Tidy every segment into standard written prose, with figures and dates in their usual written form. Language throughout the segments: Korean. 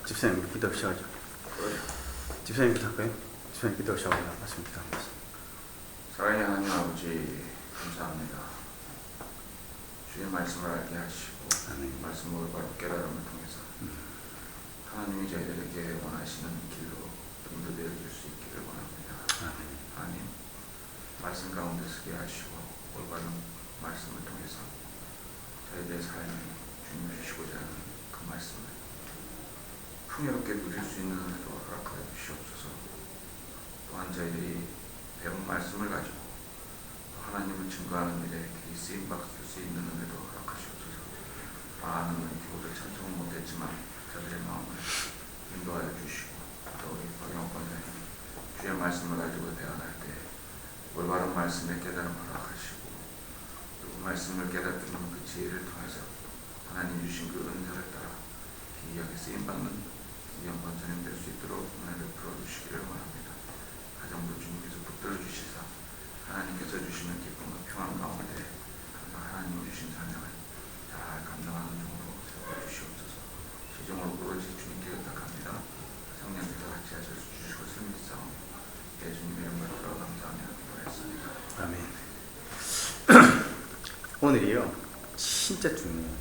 집사님 기도 시작하죠. 집사님부터 할까요? 집사님 기도 시작하자. 말씀입니다. 사랑의 하나님 아버지 감사합니다. 주의 말씀을 알게 하시고 아멘. 말씀을 바로 깨달음을 통해서 하나님이 저희들에게 원하시는 길로 인도되어 줄 수 있기를 원합니다. 하나님 말씀 가운데 서게 하시고 올바른 말씀을 통해서 저희들의 삶에 주님 주시고자 하는 그 말씀을 풍요롭게 누릴 수 있는 은혜도 허락하여 주시옵소서. 또한 저희들이 배운 말씀을 가지고 하나님을 증거하는 일에 길이 쓰임받을 수 있는 은혜도 허락하시옵소서. 많은 교우들 참석은 못했지만 저들의 마음을 인도하여 주시고 또 우리 박영호 권사님 주의 말씀을 가지고 대화할 때 올바른 말씀에 깨달음을 허락하시고 또 그 말씀을 깨닫는 그 지혜를 통해서 하나님 주신 그 은혜를 따라 기이하게 쓰임받는 이영 권사님 될 수 있도록 은혜를 풀어주시기를 원합니다. 가정도 주님께서 붙들어 주시사 하나님께서 주시는 기쁨과 평안 가운데 항상 하나님 주신 사명을 잘 감당하는 종으로 세워주시옵소서. 시종으로 오로지 주님께 부탁합니다. 성령께서 같이 하셔서 주실 것을 믿사오며 예수님의 이름으로 감사하며 기도했습니다. 아멘. 오늘이요 진짜 중요해요.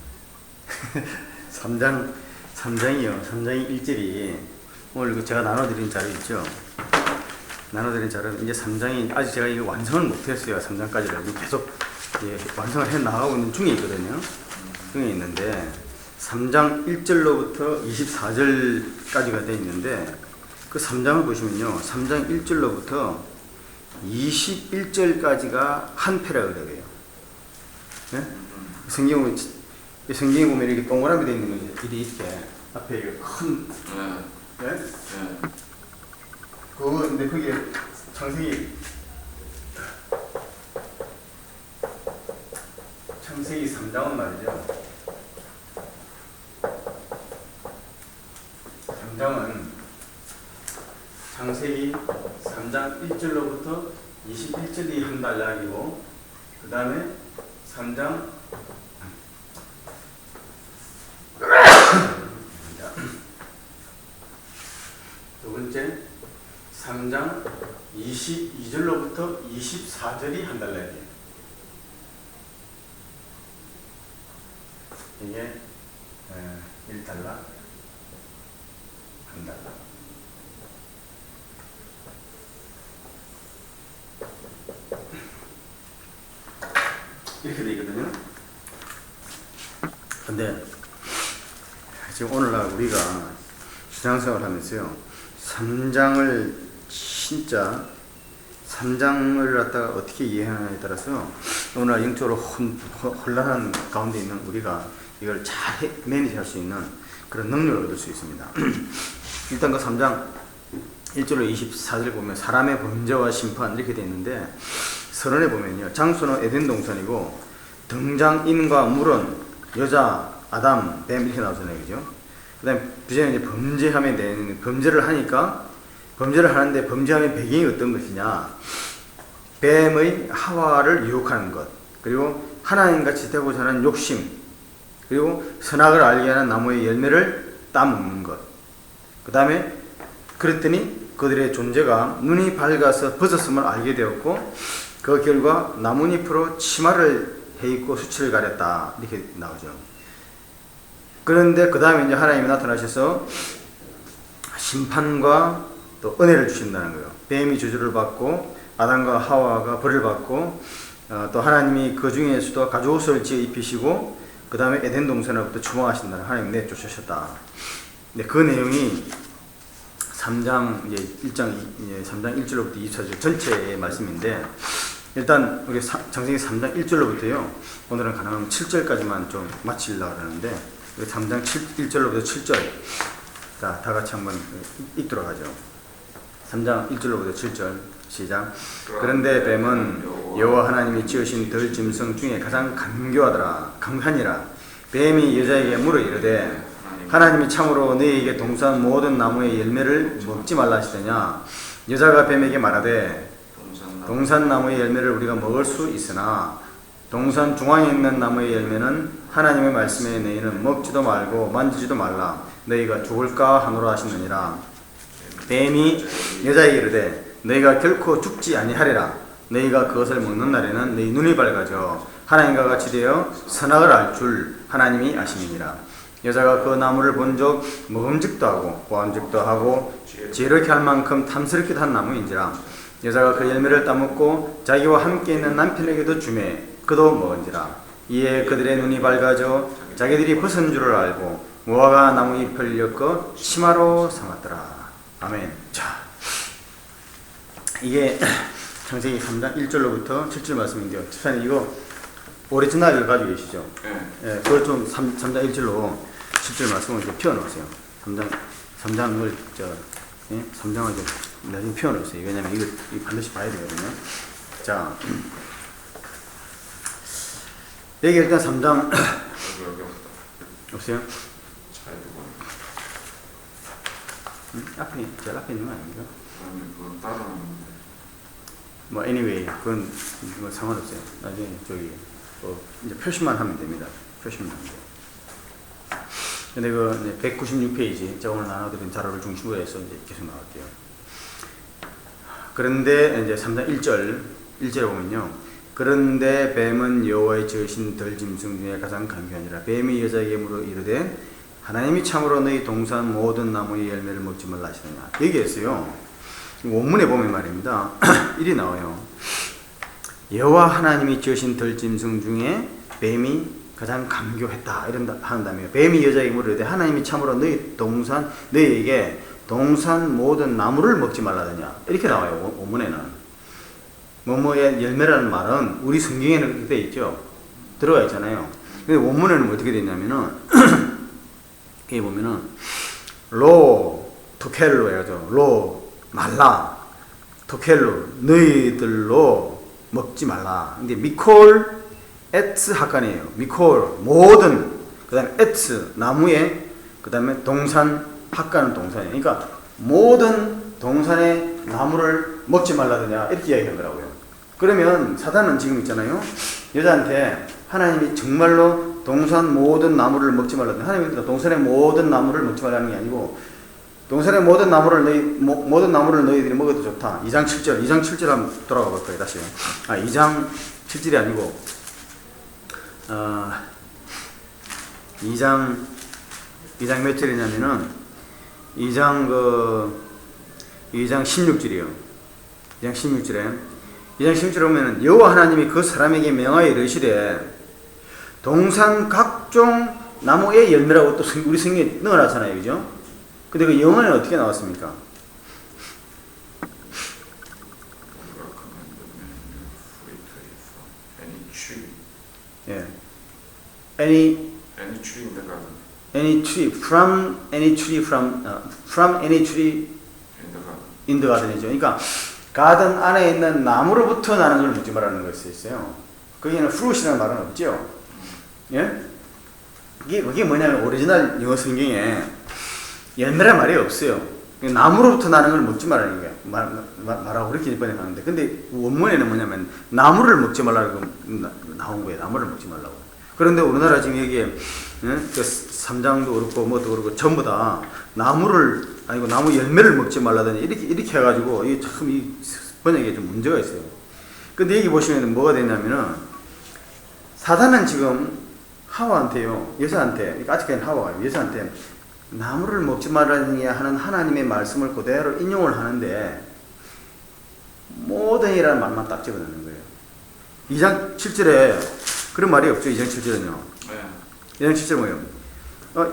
3장이요. 3장의 1절이 오늘 제가 나눠드린 자료 있죠. 나눠드린 자료는 이제 3장이 아직 제가 이거 완성을 못했어요. 3장까지를 계속 완성을 해 나가고 있는 중에 있거든요. 중에 있는데 3장 1절로부터 24절까지가 되어 있는데 그 3장을 보시면요. 3장 1절로부터 21절까지가 한 패러그래프예요. 네? 성경에 보면 이렇게 동그라미 되어 있는 거 이렇게 앞에 이렇게 큰 네? 그거 근데 그게 창세기 3장은 말이죠. 3장은 창세기 3장 1절로부터 21절이 한 달락이고 그 다음에 3장 두 번째 3장 22절로부터 24절이 한 달락이에요. 이게 1달락, 한 달락. 이렇게 되어 있거든요. 근데 지금 오늘날 우리가 신앙생활 하면서요 3장을 진짜 3장을 갖다가 어떻게 이해하느냐에 따라서 오늘날 영적으로 혼란한 가운데 있는 우리가 이걸 잘 매니지할 수 있는 그런 능력을 얻을 수 있습니다. 일단 그 3장 1절로 24절 보면 사람의 범죄와 심판 이렇게 되어 있는데 서론에 보면요 장소는 에덴 동산이고 등장인과 물은 여자, 아담, 뱀 이렇게 나오잖아요. 그죠? 그 다음에 부제는 이제 범죄함에 대한 범죄를 하니까 범죄를 하는데 범죄함의 배경이 어떤 것이냐 뱀의 하와를 유혹하는 것 그리고 하나님같이 되고자 하는 욕심 그리고 선악을 알게 하는 나무의 열매를 따먹는 것 그 다음에 그랬더니 그들의 존재가 눈이 밝아서 벗었음을 알게 되었고 그 결과 나뭇잎으로 치마를 해입고 수치를 가렸다 이렇게 나오죠. 그런데 그 다음에 이제 하나님이 나타나셔서 심판과 또 은혜를 주신다는 거예요. 뱀이 저주를 받고 아담과 하와가 벌을 받고 또 하나님이 그 중에서도 가죽옷을 지어 입히시고 그 다음에 에덴 동산으로부터 추방하신다는 하나님 내쫓으셨다. 근데 그 내용이 3장 이제 3장 1절로부터 24절 전체의 말씀인데 일단 우리 창세기 3장 1절로부터요. 오늘은 가능하면 7절까지만 좀 마치려고 하는데 3장 1절로부터 7절 자, 다 같이 한번 읽도록 하죠. 3장 1절로부터 7절 시작. 그런데 뱀은 여호와 하나님이 지으신 들 짐승 중에 가장 강하니라. 뱀이 여자에게 물어 이르되 하나님이 참으로 너희에게 동산 모든 나무의 열매를 먹지 말라 하시더냐. 여자가 뱀에게 말하되 동산 나무의 열매를 우리가 먹을 수 있으나 동산 중앙에 있는 나무의 열매는 하나님의 말씀에 너희는 먹지도 말고 만지지도 말라. 너희가 죽을까 하노라 하시느니라. 뱀이 여자에게 이르되 너희가 결코 죽지 아니하리라. 너희가 그것을 먹는 날에는 너희 눈이 밝아져 하나님과 같이 되어 선악을 알 줄 하나님이 아심이니라. 여자가 그 나무를 본 적 먹음직도 하고 보암직도 하고 지혜롭게 할 만큼 탐스럽기도 한 나무인지라. 여자가 그 열매를 따먹고 자기와 함께 있는 남편에게도 주매 그도 먹은지라. 이에 그들의 눈이 밝아져 자기들이 벗은 줄을 알고 무화과 나무 잎을 엮어 치마로 삼았더라. 아멘. 자, 이게 창세기 3장 1절로부터 7절 말씀인데요. 집사님 이거 오리지널을 가지고 계시죠? 네. 예, 그걸 좀 3장 1절로 7절 말씀을 좀 피워놓으세요. 3장을 3장을 좀 나중에 피워놓으세요. 왜냐면 이거 반드시 봐야 되거든요. 자, 여기 일단 3장 여기 없어요? 잘 보고. 앞에 제일 앞에 있는 거 아닙니까? 아니 그건 따로 뭐 anyway 그건 뭐 상관없어요. 나중에 저기 이제 표시만 하면 됩니다. 표시만 하면 돼요. 근데 그 196페이지 제가 오늘 나눠드린 자료를 중심으로 해서 이제 계속 나갈게요. 그런데 이제 3장 1절에 보면요. 그런데 뱀은 여호와의 지으신 들짐승 중에 가장 강교하니라. 뱀이 여자에게 물어 이르되 하나님이 참으로 너희 동산 모든 나무의 열매를 먹지 말라 하시느냐. 얘기했어요. 원문에 보면 말입니다. 일이 나와요. 여호와 하나님이 지으신 들짐승 중에 뱀이 가장 강교했다. 이런다 하는 다음에 뱀이 여자에게 물으되 하나님이 참으로 너희에게 동산 모든 나무를 먹지 말라더냐. 이렇게 나와요. 원문에는. 뭐뭐의 열매라는 말은 우리 성경에는 그렇게 되어 있죠. 들어가 있잖아요. 근데 원문에는 어떻게 되어 있냐면은 여기 보면은 로 토켈로 해가지고 로 말라 토켈로 너희들로 먹지 말라. 근데 미콜 에츠 학간이에요. 미콜 모든 그 다음에 에츠 나무에 그 다음에 동산 학간은 동산이에요. 그러니까 모든 동산의 나무를 먹지 말라더냐 이렇게 이야기한 거라고요. 그러면 사단은 지금 있잖아요. 여자한테 하나님이 정말로 동산 모든 나무를 먹지 말라더냐. 하나님이 동산의 모든 나무를 먹지 말라는 게 아니고 동산의 모든 나무를 너희들이 먹어도 좋다. 2장 7절 한번 돌아가 볼 거예요. 다시. 2장 7절이 아니고 2장 몇 절이냐면은 2장 16절이요. 2장 16절에 보면은 여호와 하나님이 그 사람에게 명하여 이르시되 동산 각종 나무의 열매라고 또 우리 성경에 넣어놨잖아요. 그죠? 근데 그 영어는 어떻게 나왔습니까? 예. Any tree in the garden. any tree from any tree from any tree in the garden이죠. 그러니까 가든 안에 있는 나무로부터 나는 걸 묻지 말라는 것이 있어요. 거기에는 fruit이라는 말은 없죠. 예? 그게 뭐냐면 오리지널 영어 성경에 열매란 말이 없어요. 나무로부터 나는 걸 먹지 말라는 거예요. 말하고 그렇게 번역하는데, 근데 원문에는 뭐냐면 나무를 먹지 말라고 나온 거예요. 나무를 먹지 말라고. 그런데 우리나라 지금 여기에 그 3장도 그렇고 뭐도 그렇고 전부 다 나무 열매를 먹지 말라더니 이렇게 해가지고 이게 참 이 번역에 좀 문제가 있어요. 근데 여기 보시면 뭐가 되냐면은 사단은 지금 하와한테요, 여자한테, 그러니까 아직까지는 하와가 여자한테 나무를 먹지 말라니 하는 하나님의 말씀을 그대로 인용을 하는데 모든이라는 말만 딱 집어넣는 거예요. 2장 7절에 그런 말이 없죠. 2장 7절은요. 네. 2장 7절 뭐예요?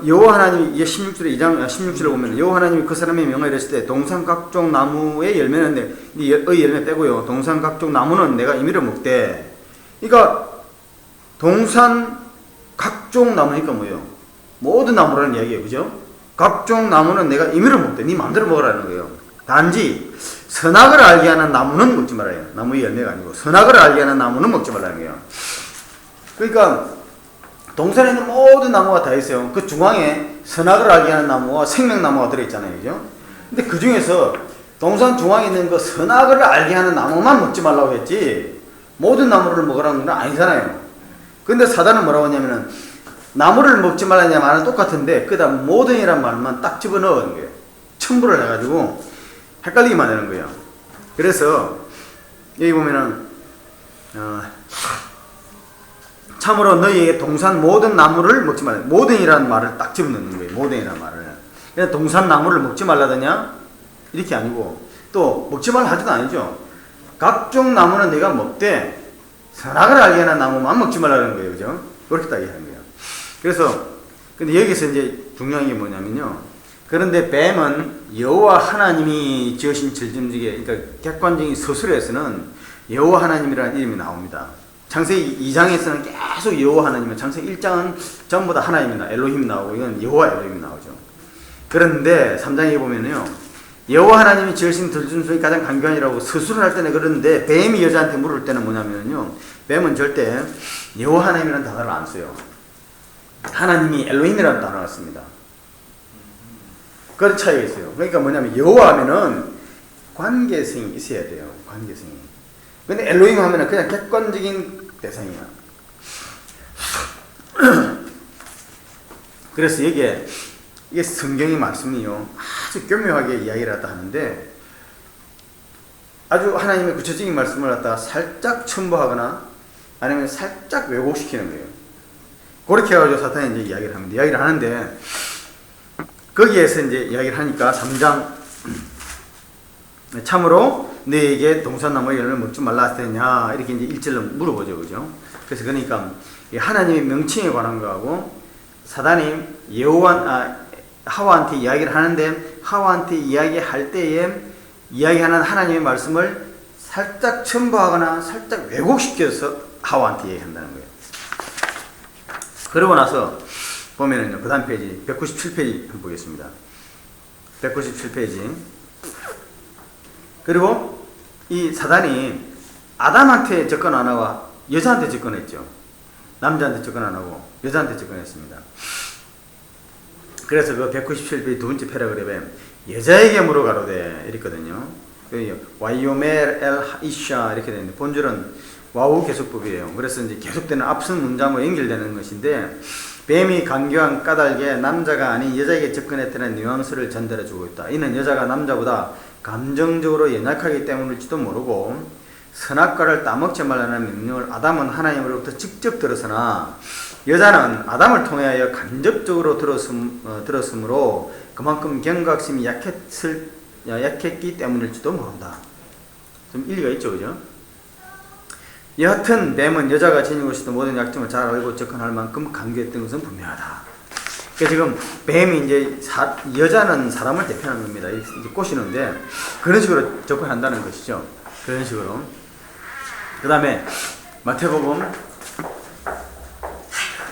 여호와 하나님이 16절에 2장 16절을 보면 여호와 하나님이 그 사람의 명하여 이르실 때 동산 각종 나무의 열매는 의 열매 빼고요. 동산 각종 나무는 내가 임의로 먹되. 그러니까 동산 각종 나무니까 뭐예요? 모든 나무라는 이야기예요. 그죠? 각종 나무는 내가 임의로 먹되 네 마음대로 먹으라는 거예요. 단지 선악을 알게 하는 나무는 먹지 말아요. 나무의 열매가 아니고 선악을 알게 하는 나무는 먹지 말라는 거예요. 그러니까 동산에 있는 모든 나무가 다 있어요. 그 중앙에 선악을 알게 하는 나무와 생명나무가 들어있잖아요. 그죠? 근데 그 중에서 동산 중앙에 있는 그 선악을 알게 하는 나무만 먹지 말라고 했지 모든 나무를 먹으라는 건 아니잖아요. 근데 사단은 뭐라고 하냐면은 나무를 먹지 말라냐 말은 똑같은데 그다 모든이란 말만 딱 집어넣은 거예요. 첨부를 해가지고 헷갈리게 만드는 거예요. 그래서 여기 보면은 참으로 너희에게 동산 모든 나무를 먹지 말라. 모든이라는 말을 딱 집어넣는 거예요. 모든이라는 말을. 그냥 동산 나무를 먹지 말라더냐? 이렇게 아니고 또 먹지 말라 하지도 아니죠. 각종 나무는 네가 먹되 선악을 알게 하는 나무만 먹지 말라는 거예요. 그죠? 그렇게 딱 얘기하는 거예요. 그래서 근데 여기서 이제 중요한 게 뭐냐면요. 그런데 뱀은 여호와 하나님이 지으신 질짐직에 그러니까 객관적인 서술에서는 여호와 하나님이라는 이름이 나옵니다. 창세기 2장에서는 계속 여호와 하나님은 창세기 1장은 전부 다 하나님이나 엘로힘 나오고 이건 여호와 엘로힘 나오죠. 그런데 3장에 보면요. 여호와 하나님이 지으신 들짐승이 가장 강교한이라고 서술을 할 때는 그러는데 뱀이 여자한테 물을 때는 뭐냐면요. 뱀은 절대 여호와 하나님이라는 단어를 안 써요. 하나님이 엘로힘이라는 단어를 씁니다. 그런 차이가 있어요. 그러니까 뭐냐면 여호와 하면은 관계성이 있어야 돼요. 관계성이. 근데 엘로힘 하면은 그냥 객관적인 대상이야. 그래서 이게 성경의 말씀이요. 아주 교묘하게 이야기를 하다 하는데 아주 하나님의 구체적인 말씀을 갖다가 살짝 첨부하거나 아니면 살짝 왜곡시키는 거예요. 그렇게 해가지고 사탄이 이제 이야기를 합니다. 이야기를 하는데 거기에서 이제 이야기를 하니까 3장 참으로 너에게 동산나무의 열매를 먹지 말라 했느냐 이렇게 이제 1절로 물어보죠. 그죠? 그래서 그러니까 하나님의 명칭에 관한 거하고 사단이 하와한테 이야기를 하는데 하와한테 이야기할 때에 이야기하는 하나님의 말씀을 살짝 첨부하거나 살짝 왜곡시켜서 하와한테 얘기한다는 거예요. 그러고 나서 보면은요, 그 다음 페이지 197페이지 한번 보겠습니다. 197페이지. 그리고 이 사단이 아담한테 접근 안 하고 여자한테 접근했죠. 남자한테 접근 안 하고 여자한테 접근했습니다. 그래서 그 197페이지 두 번째 패러그랩에 여자에게 물어가로되 이랬거든요. 와이오멜 엘 이샤 이렇게 되는데 본줄은 와우 계속법이에요. 그래서 이제 계속되는 앞선 문장으로 연결되는 것인데 뱀이 간교한 까닭에 남자가 아닌 여자에게 접근했다는 뉘앙스를 전달해주고 있다. 이는 여자가 남자보다 감정적으로 연약하기 때문일지도 모르고 선악과를 따먹지 말라는 명령을 아담은 하나님으로부터 직접 들었으나 여자는 아담을 통하여 간접적으로 들었으므로 그만큼 경각심이 약했기 때문일지도 모른다. 좀 일리가 있죠, 그죠? 여하튼 뱀은 여자가 지니고 있었던 모든 약점을 잘 알고 접근할 만큼 간교했던 것은 분명하다. 그러니까 지금 뱀이 이제 여자는 사람을 대표하는 겁니다. 이제 꼬시는데 그런 식으로 접근한다는 것이죠. 그런 식으로. 그 다음에 마태복음.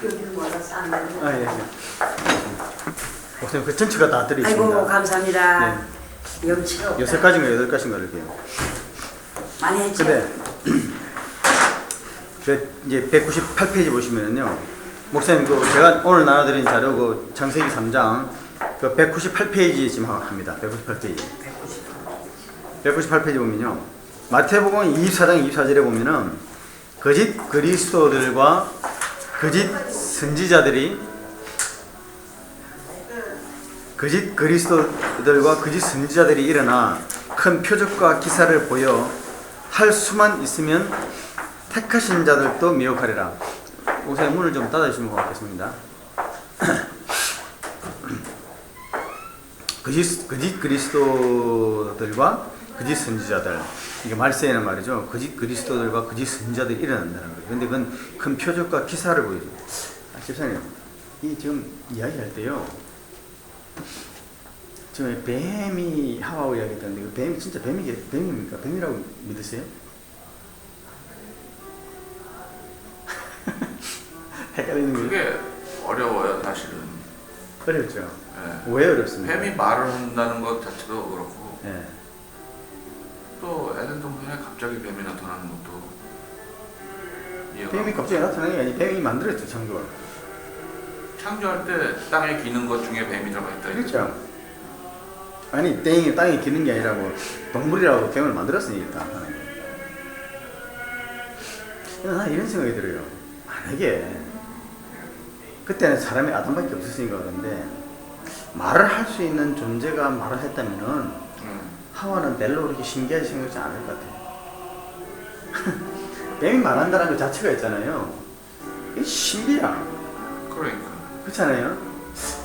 여기는 뭐가 싼데? 아, 예. 목사님 그 전체가 다 들어있습니다. 아이고 감사합니다. 네. 염치가 없다. 6가지인가 8가지인가 이렇게. 많이 했죠. 근데 이제 198페이지 보시면은요. 목사님 그 제가 오늘 나눠드린 자료 그 창세기 3장 그 198페이지 지금 합니다. 198페이지. 198페이지 보면요. 마태복음 24장 24절에 보면은 거짓 그리스도들과 거짓 선지자들이 일어나 큰 표적과 기사를 보여 할 수만 있으면 택하신 자들도 미혹하리라. 목사님 문을 좀 닫아주시면 고맙겠습니다. 거짓 그리스도들과 거짓 선지자들. 이게 말세에는 말이죠. 거짓 그리스도들과 거짓 선지자들이 일어난다는 거예요. 근데 그건 큰 표적과 기사를 보여줘요. 집사님, 이 지금 이야기할 때요. 지금 뱀이 하와우 이야기했다는데 그 뱀이 진짜 뱀입니까? 뱀이라고 믿으세요? 헷갈리는 거예요? 그게 어려워요, 사실은. 어렵죠. 네. 왜 어렵습니까? 뱀이 말을 한다는 것 자체도 그렇고 네. 또 에덴 동산에 갑자기 뱀이 나타나는 것도 뱀이 갑자기 나타나는 게 아니고 뱀이 만들었죠, 창조를. 창조할 때 땅에 기는 것 중에 뱀이 들어가 있다. 그렇죠. 아니 땅에 기는 게 아니라 뭐 동물이라고 뱀을 만들었으니까. 나 이런 생각이 들어요. 만약에 그때는 사람이 아담밖에 없었으니까 그런데 말을 할 수 있는 존재가 말을 했다면은 하와는 별로 그렇게 신기하게 생각하지 않을 것 같아요. 뱀이 말한다는 것 자체가 있잖아요. 이게 신비야. 그러니까. 그렇잖아요.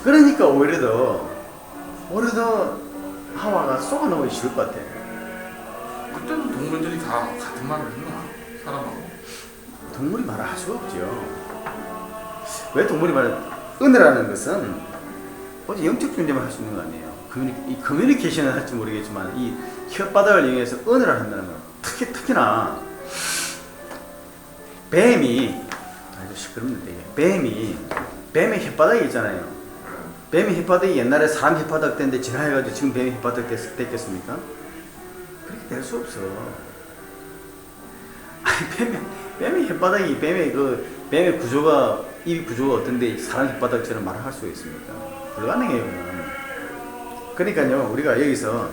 그러니까 오히려 더 하와가 속아넣기 쉬울 것 같아. 그때는 동물들이 다 같은 말을 했나? 사람하고. 동물이 말을 할 수가 없죠. 왜 동물이 은혜라는 것은 어제 영적 존재만 할 수 있는 거 아니에요. 이 커뮤니케이션을 할지 모르겠지만 이 혓바닥을 이용해서 은혜를 한다는 건 특히나 뱀이 아주 시끄럽는데 뱀의 혓바닥이 있잖아요. 뱀의 혓바닥이 옛날에 사람 혓바닥 때인데 진화해가지고 지금 뱀의 혓바닥 됐겠습니까? 그렇게 될 수 없어. 아니 뱀의 혓바닥이 뱀의 구조가 입 구조가 어떤데 사람 혓바닥처럼 말을 할 수가 있습니까? 불가능해요. 그건. 그러니까요 우리가 여기서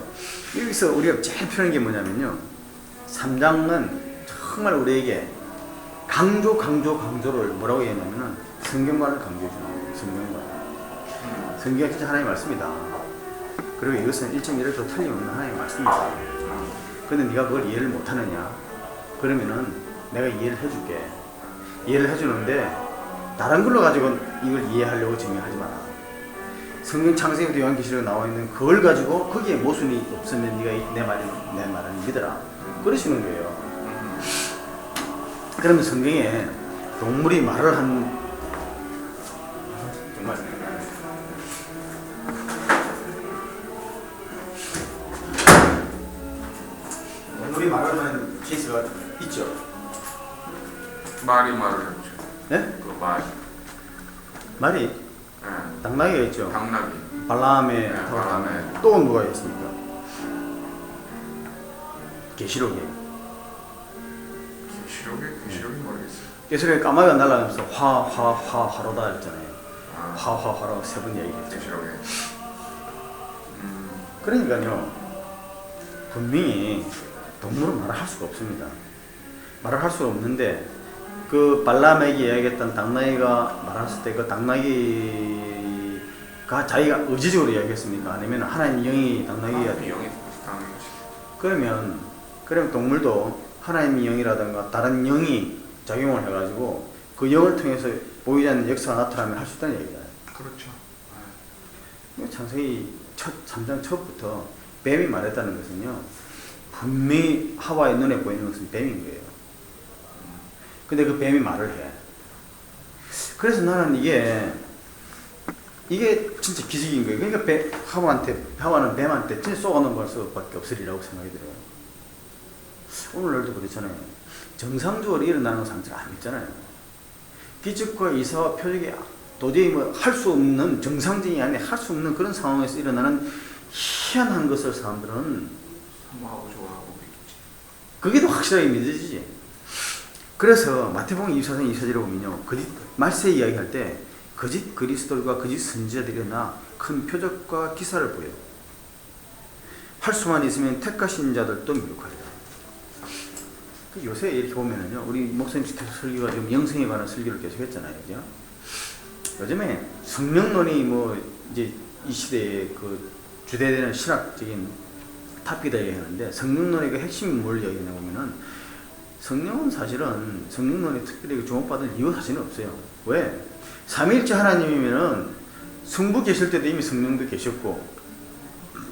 우리가 제일 필요한 게 뭐냐면요 3장은 정말 우리에게 강조를 뭐라고 얘기하냐면은 성경관을 강조해 주는 거예요. 성경이 진짜 하나님의 말씀이다. 그리고 이것은 1.1도 틀림없는 하나님의 말씀이다. 근데 네가 그걸 이해를 못하느냐? 그러면은 내가 이해를 해줄게. 이해를 해주는데 다른 걸로 가지고 이걸 이해하려고 증명하지 마라. 성경 창세기부터 요한계시록에 나와 있는 그걸 가지고 거기에 모순이 없으면 네가 내 말을 믿어라. 그러시는 거예요. 그러면 성경에 동물이 말을 한 정말 동물이 말을 하는 케이스가 있죠. 말이 말을 했죠. 네? 그 말. 말이 네. 당나귀가 있죠. 당나귀. 발람의 네, 발람의. 또 누가 있습니까? 계시록에 계시록이 모르겠어요. 계시록에 까마귀가 날아가면서 화로다 했잖아요. 화로 세 번 얘기했죠. 계시록에. 그러니까요 분명히 동물은 말을 할 수가 없습니다. 말을 할 수가 없는데 그 발람에게 이야기했던 당나귀가 말했을 때 그 당나귀가 자기가 의지적으로 이야기했습니까? 아니면 하나님 영이 당나귀가 영이 그러면 동물도 하나님의 영이라든가 다른 영이 작용을 해가지고 그 영을 통해서 보이지 않는 역사가 나타나면 할 수 있다는 얘기잖아요. 그렇죠. 창세기 3장 첫부터 뱀이 말했다는 것은요 분명히 하와의 눈에 보이는 것은 뱀인 거예요. 근데 그 뱀이 말을 해. 그래서 나는 이게 진짜 기적인 거예요. 그러니까 하와는 뱀한테 진짜 쏘아놓은 수밖에 없으리라고 생각이 들어요. 오늘날도 그렇잖아요. 정상적으로 일어나는 상태가 아니잖아요. 기적과 이사와 표적이 도저히 할 수 없는 정상적이 아닌 할 수 없는 그런 상황에서 일어나는 희한한 것을 사람들은 사모하고 좋아하고 믿겠지. 그게 더 확실하게 믿어지지. 그래서 마태복음 24장 24절에 보면요 말세 이야기할 때 거짓 그리스도와 거짓 선지자들이 일어나 큰 표적과 기사를 보여 할 수만 있으면 택하신 자들도 미혹하리라. 요새 이렇게 보면은요 우리 목사님께서 설교가 지금 영성에 관한 설교를 계속 했잖아요. 그죠? 요즘에 성령론이 이제 이 시대에 그 주대되는 신학적인 탑이다 얘기하는데 성령론의 그 핵심이 뭘 얘기하냐 보면은 성령은 사실은 성령론이 특별히 주목받을 이유가 사실은 없어요. 왜? 삼위일체 하나님이면은 성부 계실 때도 이미 성령도 계셨고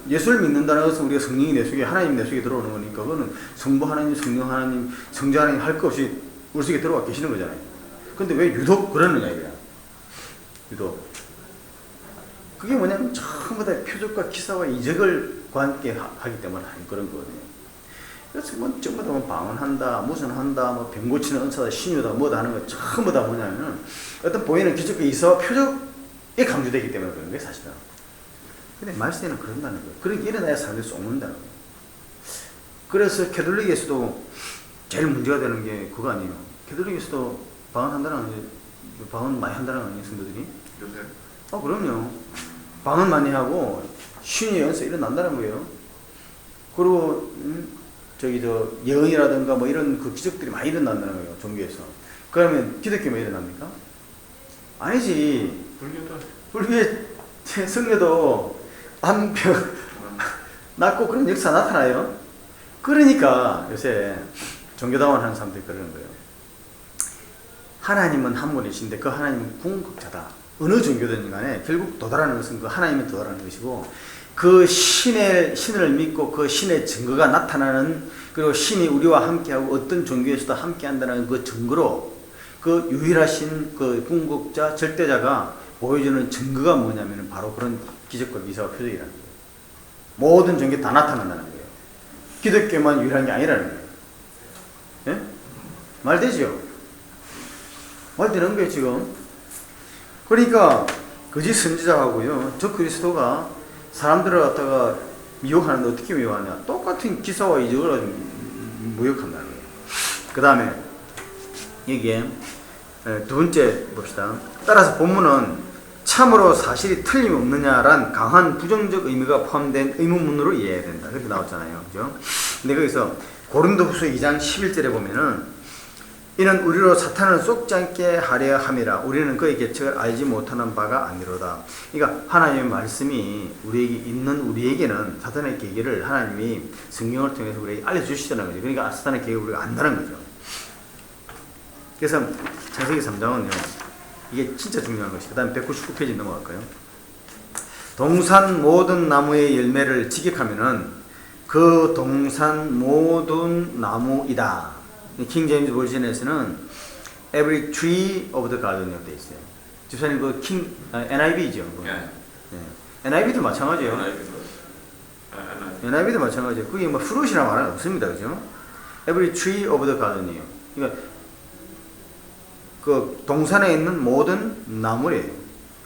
예수를 믿는다는 것은 우리가 성령이 내 속에 하나님 내 속에 들어오는 거니까 그거는 성부 하나님, 성령 하나님, 성자 하나님 할 것 없이 우리 속에 들어와 계시는 거잖아요. 근데 왜 유독 그러느냐 이거야. 유독 그게 뭐냐면 전부 다 표적과 기사와 이적을 함께 하기 때문에 그런 거거든요. 그래서 전부 다 방언한다, 무슨 한다, 병 고치는 은사다, 신유다, 뭐다 하는 거 전부 다 뭐냐면 어떤 보이는 기적과 이사와 표적에 강조되기 때문에 그런 거예요, 사실은. 근데 말세는 그런다는 거예요. 그렇게 일어나야 사람들이 쏟는다는 거예요. 그래서 캐톨릭에서도 제일 문제가 되는 게 그거 아니에요. 캐톨릭에서도 방언한다는 거 아니에요? 방언 많이 한다는 거 아니에요, 성도들이? 요새? 그럼요. 방언 많이 하고 신의 연세 일어난다는 거예요. 그리고 예언이라든가 이런 그 기적들이 많이 일어난다는 거예요, 종교에서. 그러면 기독교만 일어납니까? 아니지. 불교도 불교의 성녀도 암병 낫고 그런 역사 나타나요. 그러니까 요새 종교다원 하는 사람들이 그러는 거예요. 하나님은 한 분이신데 그 하나님은 궁극자다. 어느 종교든 간에 결국 도달하는 것은 그 하나님에 도달하는 것이고, 그 신을 믿고 그 신의 증거가 나타나는, 그리고 신이 우리와 함께하고 어떤 종교에서도 함께한다는 그 증거로 그 유일하신 그 궁극자 절대자가 보여주는 증거가 뭐냐면 바로 그런 기적과 미사와 표적이라는 거예요. 모든 종교 다 나타난다는 거예요. 기독교만 유일한 게 아니라는 거예요. 예? 말 되죠? 말 되는 거예요 지금. 그러니까 거짓 선지자하고요 저 그리스도가 사람들을 갖다가 미혹하는데 어떻게 미혹하냐? 똑같은 기사와 이적을 가지고 무역한다는 거예요. 그 다음에 여기에 두 번째 봅시다. 따라서 본문은 참으로 사실이 틀림없느냐란 강한 부정적 의미가 포함된 의문문으로 이해해야 된다. 그렇게 나왔잖아요. 그죠? 근데 거기서 고린도후서 2장 11절에 보면은 이는 우리로 사탄을 속지 않게 하려 함이라. 우리는 그의 계책을 알지 못하는 바가 아니로다. 그러니까 하나님의 말씀이 우리에게 있는 우리에게는 사탄의 계계를 하나님이 성경을 통해서 우리에게 알려주시다는 거죠. 그러니까 사탄의 계획을 우리가 안다는 거죠. 그래서 창세기 3장은요 이게 진짜 중요한 것이. 그 다음에 199페이지 넘어갈까요? 동산 모든 나무의 열매를 직역하면은 그 동산 모든 나무이다. 킹 제임스 버전에서는 every tree of the garden이라고 되어 있어요. 집사님 그 NIV죠. 예. NIV도 마찬가지예요. NIV도 NIV도 마찬가지예요. 그게 뭐 fruit이라는 말은 없습니다. 그죠? every tree of the garden이에요. 그러니까 그 동산에 있는 모든 나무예요.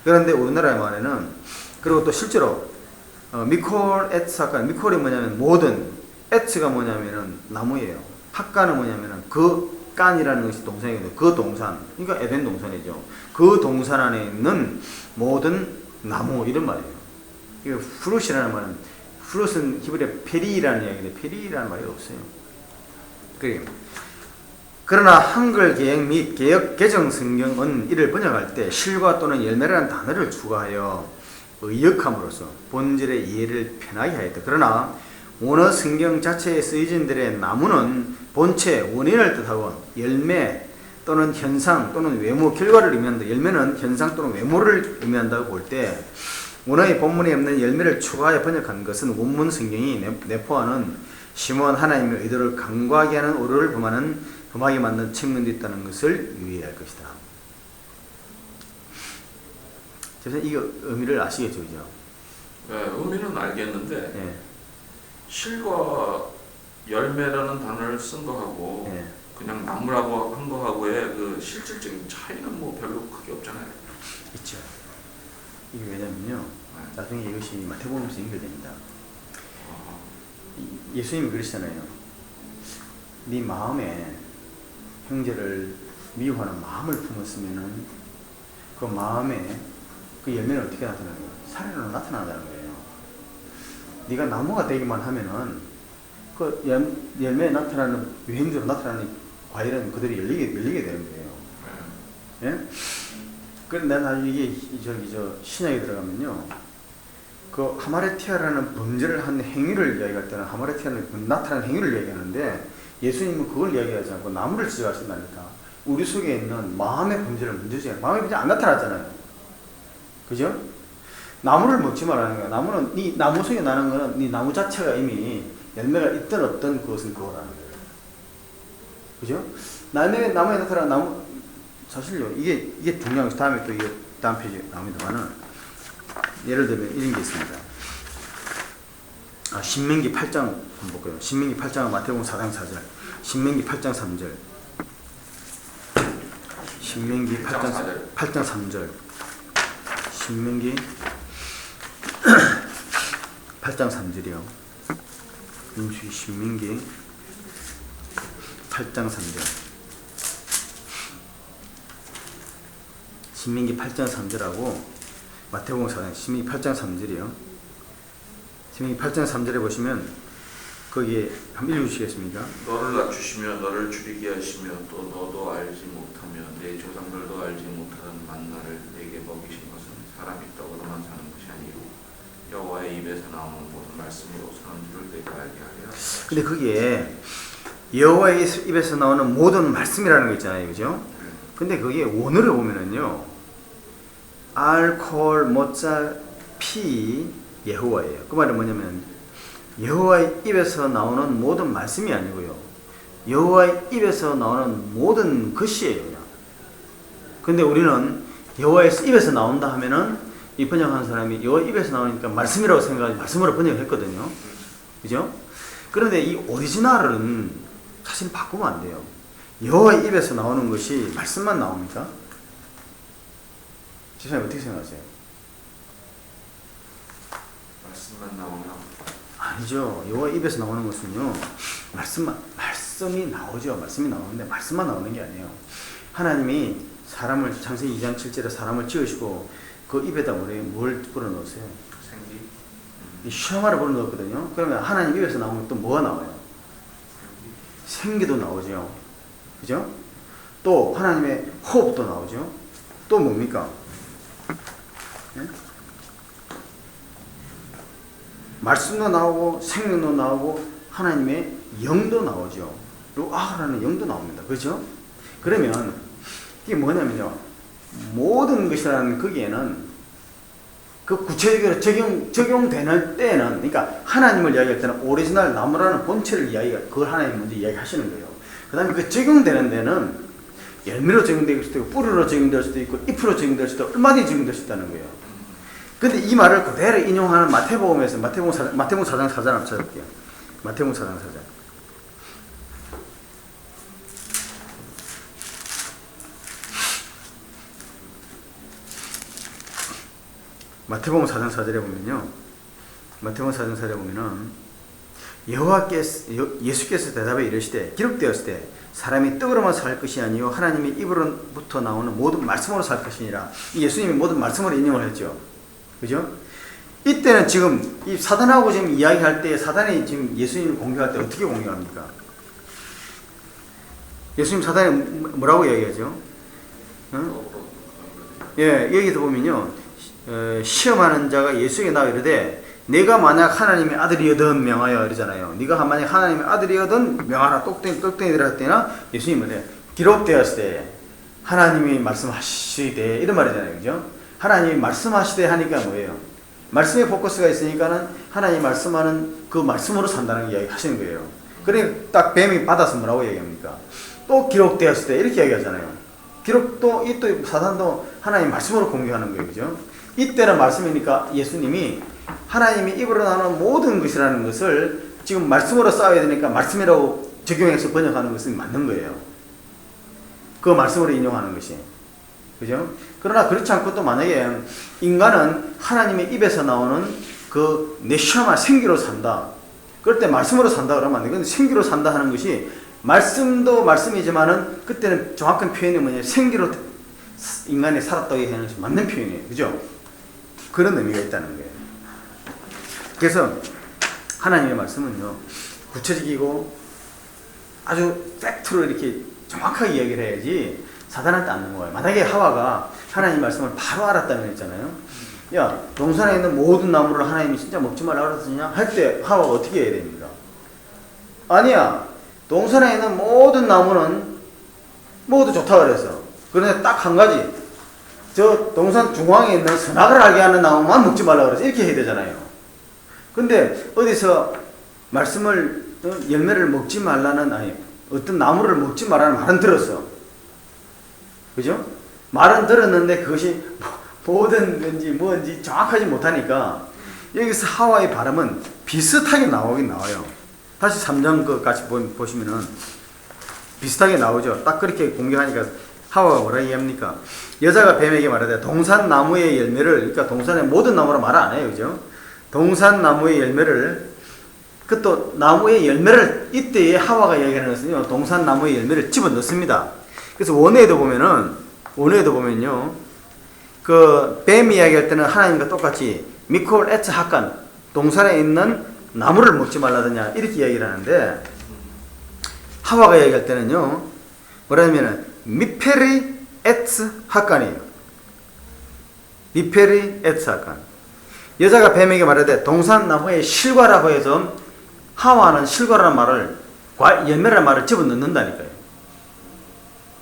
그런데 우리나라의 말에는, 그리고 또 실제로 미콜 에츠하까, 미콜이 뭐냐면 모든, 에츠가 뭐냐면은 나무예요. 학가는 뭐냐면은 그 깐이라는 것이 동산이거든요. 그 동산, 그러니까 에덴 동산이죠. 그 동산 안에 있는 모든 나무 이런 말이에요. 이거 프루시라는 말은, 프루스는 히브리어 페리라는 이야기인데 페리라는 말이 없어요. 그래요. 그러나 한글 개역 및 개역 개정 성경은 이를 번역할 때 실과 또는 열매라는 단어를 추가하여 의역함으로써 본질의 이해를 편하게 하였다. 그러나 원어 성경 자체에 쓰여진들의 나무는 본체, 원인을 뜻하고 열매 또는 현상 또는 외모, 결과를 의미한다. 열매는 현상 또는 외모를 의미한다고 볼 때 원어의 본문에 없는 열매를 추가하여 번역한 것은 원문 성경이 내포하는 심오한 하나님의 의도를 간과하게 하는 오류를 범하게 만든 측면도 있다는 것을 유의해야 할 것이다. 그래서 이 의미를 아시겠죠, 그죠? 네, 의미는 알겠는데 예. 실과 열매라는 단어를 쓴 거하고 예. 그냥 나무라고 한 거하고의 그 실질적인 차이는 뭐 별로 크게 없잖아요. 있죠. 이게 왜냐면요, 나중에 이것이 마태복음에서 연결됩니다. 예수님이 그러시잖아요. 네 마음에 형제를 미워하는 마음을 품었으면은 그 마음에 그 열매는 어떻게 나타나는 거예요? 사례로 나타난다는 거예요. 네가 나무가 되기만 하면은 그 열매에 나타나는 유행적으로 나타나는 과일은 그들이 열리게 되는 거예요. 예? 그런데 나 이게 신약에 들어가면요, 그 하마레티아라는 범죄를 한 행위를 이야기할 때는 하마레티아는 나타나는 행위를 이야기하는데 예수님은 그걸 이야기하지 않고 나무를 지적하신다니까. 우리 속에 있는 마음의 범죄를 먼저 지적해요. 마음의 범죄 안 나타났잖아요. 그죠? 나무를 먹지 말라는 거야. 나무는 네 나무 속에 나는 거는 네 나무 자체가 이미 열매가 있든 없든 그것은 그거라는 거예요. 그죠? 나무에 나타나는 나무, 사실요, 이게 중요한 거. 다음에 또 이게 다음 페이지에 나옵니다만은, 예를 들면 이런 게 있습니다. 신명기 8장 한번 볼까요? 신명기 8장은 마태복음 4장 4절, 신명기 8장 3절, 신명기 8장 3절, 신명기 8장 3절이요. 신명기 8장 3절. 신명기 8장 3절하고 마태복음 4장, 신명기 8장 3절이요. 신명기 8장 3절에 보시면 거기에 한번 읽어주시겠습니까? 너를 낮추시며 너를 줄이게 하시며 또 너도 알지 못하며 내 조상들도 알지 못하던 만나를 내게 먹이신 것은 사람이 떡으로만 사는 것이 아니요 여호와의 입에서 나오는 모든 말씀으로 사는 줄을 내가 알게 하려. 근데 그게 여호와의 입에서 나오는 모든 말씀이라는 거 있잖아요, 그죠? 근데 그게 원어를 보면은요, 알콜 모자 피 여호와예요. 그 말은 뭐냐면 여호와의 입에서 나오는 모든 말씀이 아니고요, 여호와의 입에서 나오는 모든 것이에요, 그냥. 근데 우리는 여호와의 입에서 나온다 하면은 이 번역한 사람이 여호와 입에서 나오니까 말씀이라고 생각하고 말씀으로 번역을 했거든요, 그죠? 그런데 이 오리지널은 사실 바꾸면 안 돼요. 여호와의 입에서 나오는 것이 말씀만 나옵니까? 지사님 어떻게 생각하세요? 말씀만 나오면 아니죠. 여호와 입에서 나오는 것은요, 말씀이 나오죠. 말씀이 나오는데 말씀만 나오는 게 아니에요. 하나님이 사람을, 창세기 2장 7절에 사람을 지으시고 그 입에다 뭘 불어넣으세요? 생기, 이 샤마를 불어넣었거든요. 그러면 하나님 입에서 나오면 또 뭐가 나와요? 생기도 나오죠. 그죠? 또 하나님의 호흡도 나오죠. 또 뭡니까? 네? 말씀도 나오고 생명도 나오고 하나님의 영도 나오죠. 루아라는 영도 나옵니다. 그렇죠? 그러면 이게 뭐냐면요, 모든 것이라는 거기에는 그 구체적으로 적용되는 때는, 그러니까 하나님을 이야기할 때는 오리지널 나무라는 본체를 그걸 하나님 먼저 이야기하시는 거예요. 그 다음에 그 적용되는 데는 열매로 적용될 수도 있고 뿌리로 적용될 수도 있고 잎으로 적용될 수도 있고 얼마든지 적용될 수 있다는 거예요. 근데 이 말을 그대로 인용하는 마태복음에서 마태복음 4장 4절 한번 찾아볼게요. 마태복음 4장 4절. 마태복음 4장 4절에 보면요, 마태복음 4장 4절에 보면은 예수께서 대답해 이르시되 기록되었을 때 사람이 떡으로만 살 것이 아니요 하나님의 입으로부터 나오는 모든 말씀으로 살 것이니라. 예수님이 모든 말씀으로 인용을 했죠. 그죠? 이때는 지금 이 사단하고 지금 이야기할 때, 사단이 지금 예수님을 공격할 때 어떻게 공격합니까? 예수님 사단이 뭐라고 이야기하죠? 응? 예, 여기서 보면요, 시험하는 자가 예수에게 나와 이르되 내가 만약 하나님의 아들이거든 명하여 이러잖아요. 네가 만약 하나님의 아들이거든 명하라. 똑땡이들 할 때나 예수님은 기록되었을 때 하나님이 말씀하시되 이런 말이잖아요. 그죠? 하나님이 말씀하시되 하니까 뭐예요? 말씀에 포커스가 있으니까는 하나님이 말씀하는 그 말씀으로 산다는 이야기 하시는 거예요. 그래 딱 뱀이 받아서 뭐라고 얘기합니까? 또 기록되었을 때 이렇게 얘기하잖아요. 기록도 이 또 사단도 하나님 말씀으로 공격하는 거예요. 그죠? 이때는 말씀이니까 예수님이 하나님이 입으로 나오는 모든 것이라는 것을 지금 말씀으로 싸워야 되니까 말씀이라고 적용해서 번역하는 것은 맞는 거예요. 그 말씀으로 인용하는 것이. 그죠? 그러나 그렇지 않고 또 만약에 인간은 하나님의 입에서 나오는 그 네샤마 생기로 산다. 그럴 때 말씀으로 산다 그러면 안 돼. 근데 생기로 산다 하는 것이 말씀도 말씀이지만은 그때는 정확한 표현이 뭐냐, 생기로 인간이 살았다고 하는 것이 맞는 표현이에요. 그죠? 그런 의미가 있다는 거예요. 그래서 하나님의 말씀은요, 구체적이고 아주 팩트로 이렇게 정확하게 이야기를 해야지 사단한테 안 넘어가요. 만약에 하와가 하나님 말씀을 바로 알았다면 했잖아요. 야, 동산에 있는 모든 나무를 하나님이 진짜 먹지 말라고 그랬느냐? 할 때 하와가 어떻게 해야 됩니까? 아니야. 동산에 있는 모든 나무는 모두 좋다고 그랬어. 그런데 딱 한 가지, 저 동산 중앙에 있는 선악을 알게 하는 나무만 먹지 말라고 그랬어. 이렇게 해야 되잖아요. 근데 어디서 말씀을, 열매를 먹지 말라는, 아니, 어떤 나무를 먹지 말라는 말은 들었어. 그죠? 말은 들었는데 그것이 모든 건지 뭔지 정확하지 못하니까 여기서 하와의 발음은 비슷하게 나오긴 나와요. 다시 3장 것까지 보시면은 비슷하게 나오죠. 딱 그렇게 공격하니까 하와가 뭐라 얘기합니까? 여자가 뱀에게 말하되 동산 나무의 열매를, 그러니까 동산의 모든 나무로 말 안 해요. 그죠? 동산 나무의 열매를, 그 또 나무의 열매를, 이때에 하와가 얘기하는 것은요, 동산 나무의 열매를 집어 넣습니다. 그래서 원어에도 보면요, 그 뱀 이야기할 때는 하나님과 똑같이 미콜 에츠 하칸, 동산에 있는 나무를 먹지 말라더냐 이렇게 이야기를 하는데 하와가 얘기할 때는요 뭐라냐면은 미페리 에츠 하칸이에요. 미페리 에츠 하칸. 여자가 뱀에게 말하되 동산나무의 실과라고 해서 하와는 실과라는 말을 열매라는 말을 집어넣는다니까요.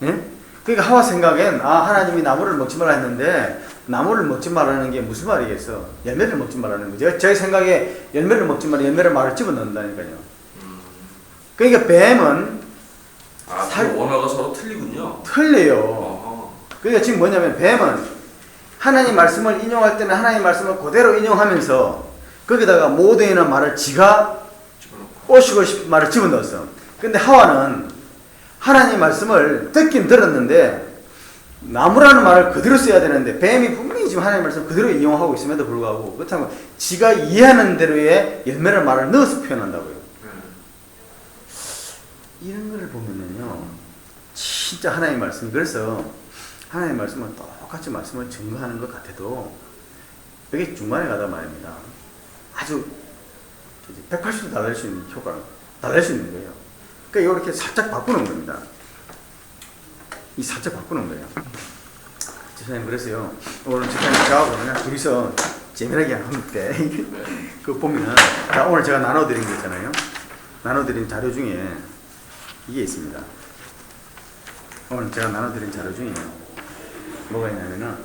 예? 그러니까 하와 생각엔 하나님이 나무를 먹지 말라 했는데 나무를 먹지 말라는 게 무슨 말이겠어? 열매를 먹지 말라는 거죠. 제 생각에 열매를 먹지 말라 열매를 말을 집어넣는다니까요. 그러니까 뱀은 그 원어가 서로 틀리군요. 틀려요. 어허. 그러니까 지금 뭐냐면 뱀은 하나님 말씀을 인용할 때는 하나님 말씀을 그대로 인용하면서 거기다가 모든이라는 말을 지가 오시고 싶은 말을 집어넣었어. 근데 하와는 하나님 말씀을 듣긴 들었는데 나무라는 말을 그대로 써야 되는데 뱀이 분명히 지금 하나님 말씀을 그대로 인용하고 있음에도 불구하고 그렇다고 지가 이해하는 대로의 열매를 말을 넣어서 표현한다고요. 이런 거를 보면은요 진짜 하나님 말씀 그래서 하나님 말씀은 똑같이 말씀을 증거하는 것 같아도 여기 중간에 가다 말입니다. 아주 180도 달라질 수 있는 효과를 달라질 수 있는 거예요. 그러니까 이렇게 살짝 바꾸는 겁니다. 이 살짝 바꾸는 거예요. 집사님 그래서요 오늘 집사님 저하고 그냥 둘이서 재미나게 하는데 그 보면은 오늘 제가 나눠드린 거 있잖아요. 나눠드린 자료 중에 이게 있습니다. 오늘 제가 나눠드린 자료 중에 뭐가 있냐면은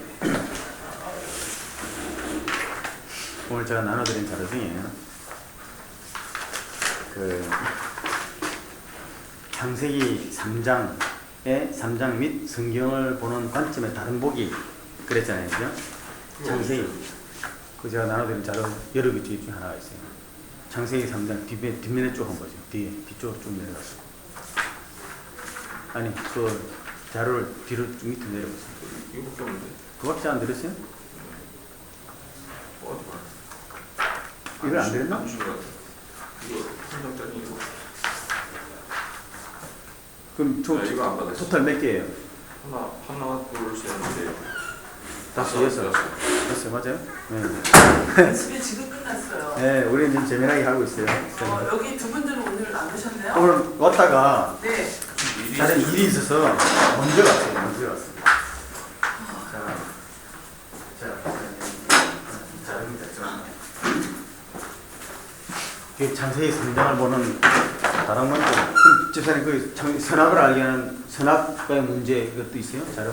오늘 제가 나눠드린 자료 중에 그 창세기 3장의 3장 및 성경을 보는 관점의 다른 보기 그랬잖아요. 그죠? 창세기 그 제가 나눠드린 자료 여러 개 중에 하나가 있어요. 창세기 3장 뒷면에 쭉 한번 보죠. 뒤쪽으로 쭉 내려가시고 아니 그 자료를 뒤로 쭉 밑으로 내려보세요. 이거밖에 없는데? 그밖에 안 들었어요? 어디 봐. 이걸 안 들었나? 안 주고 이거 한 장짜리 이거. 그럼 이거 안 받았어요. 토탈 몇 개예요? 하나, 둘, 셋, 넷. 다섯, 여섯. 맞아요? 네. 집에 지금 끝났어요. 네, 우리는 지금 재미나게 하고 있어요. 여기 두 분들은 오늘 안 오셨나요? 오늘 왔다가 네. 다른 일이 있어서 먼저 갔어요. 창세기 3장을 보는 다른 문제. 집사님 그 선악을 알게 하는 선악과의 문제 이것도 있어요? 자료?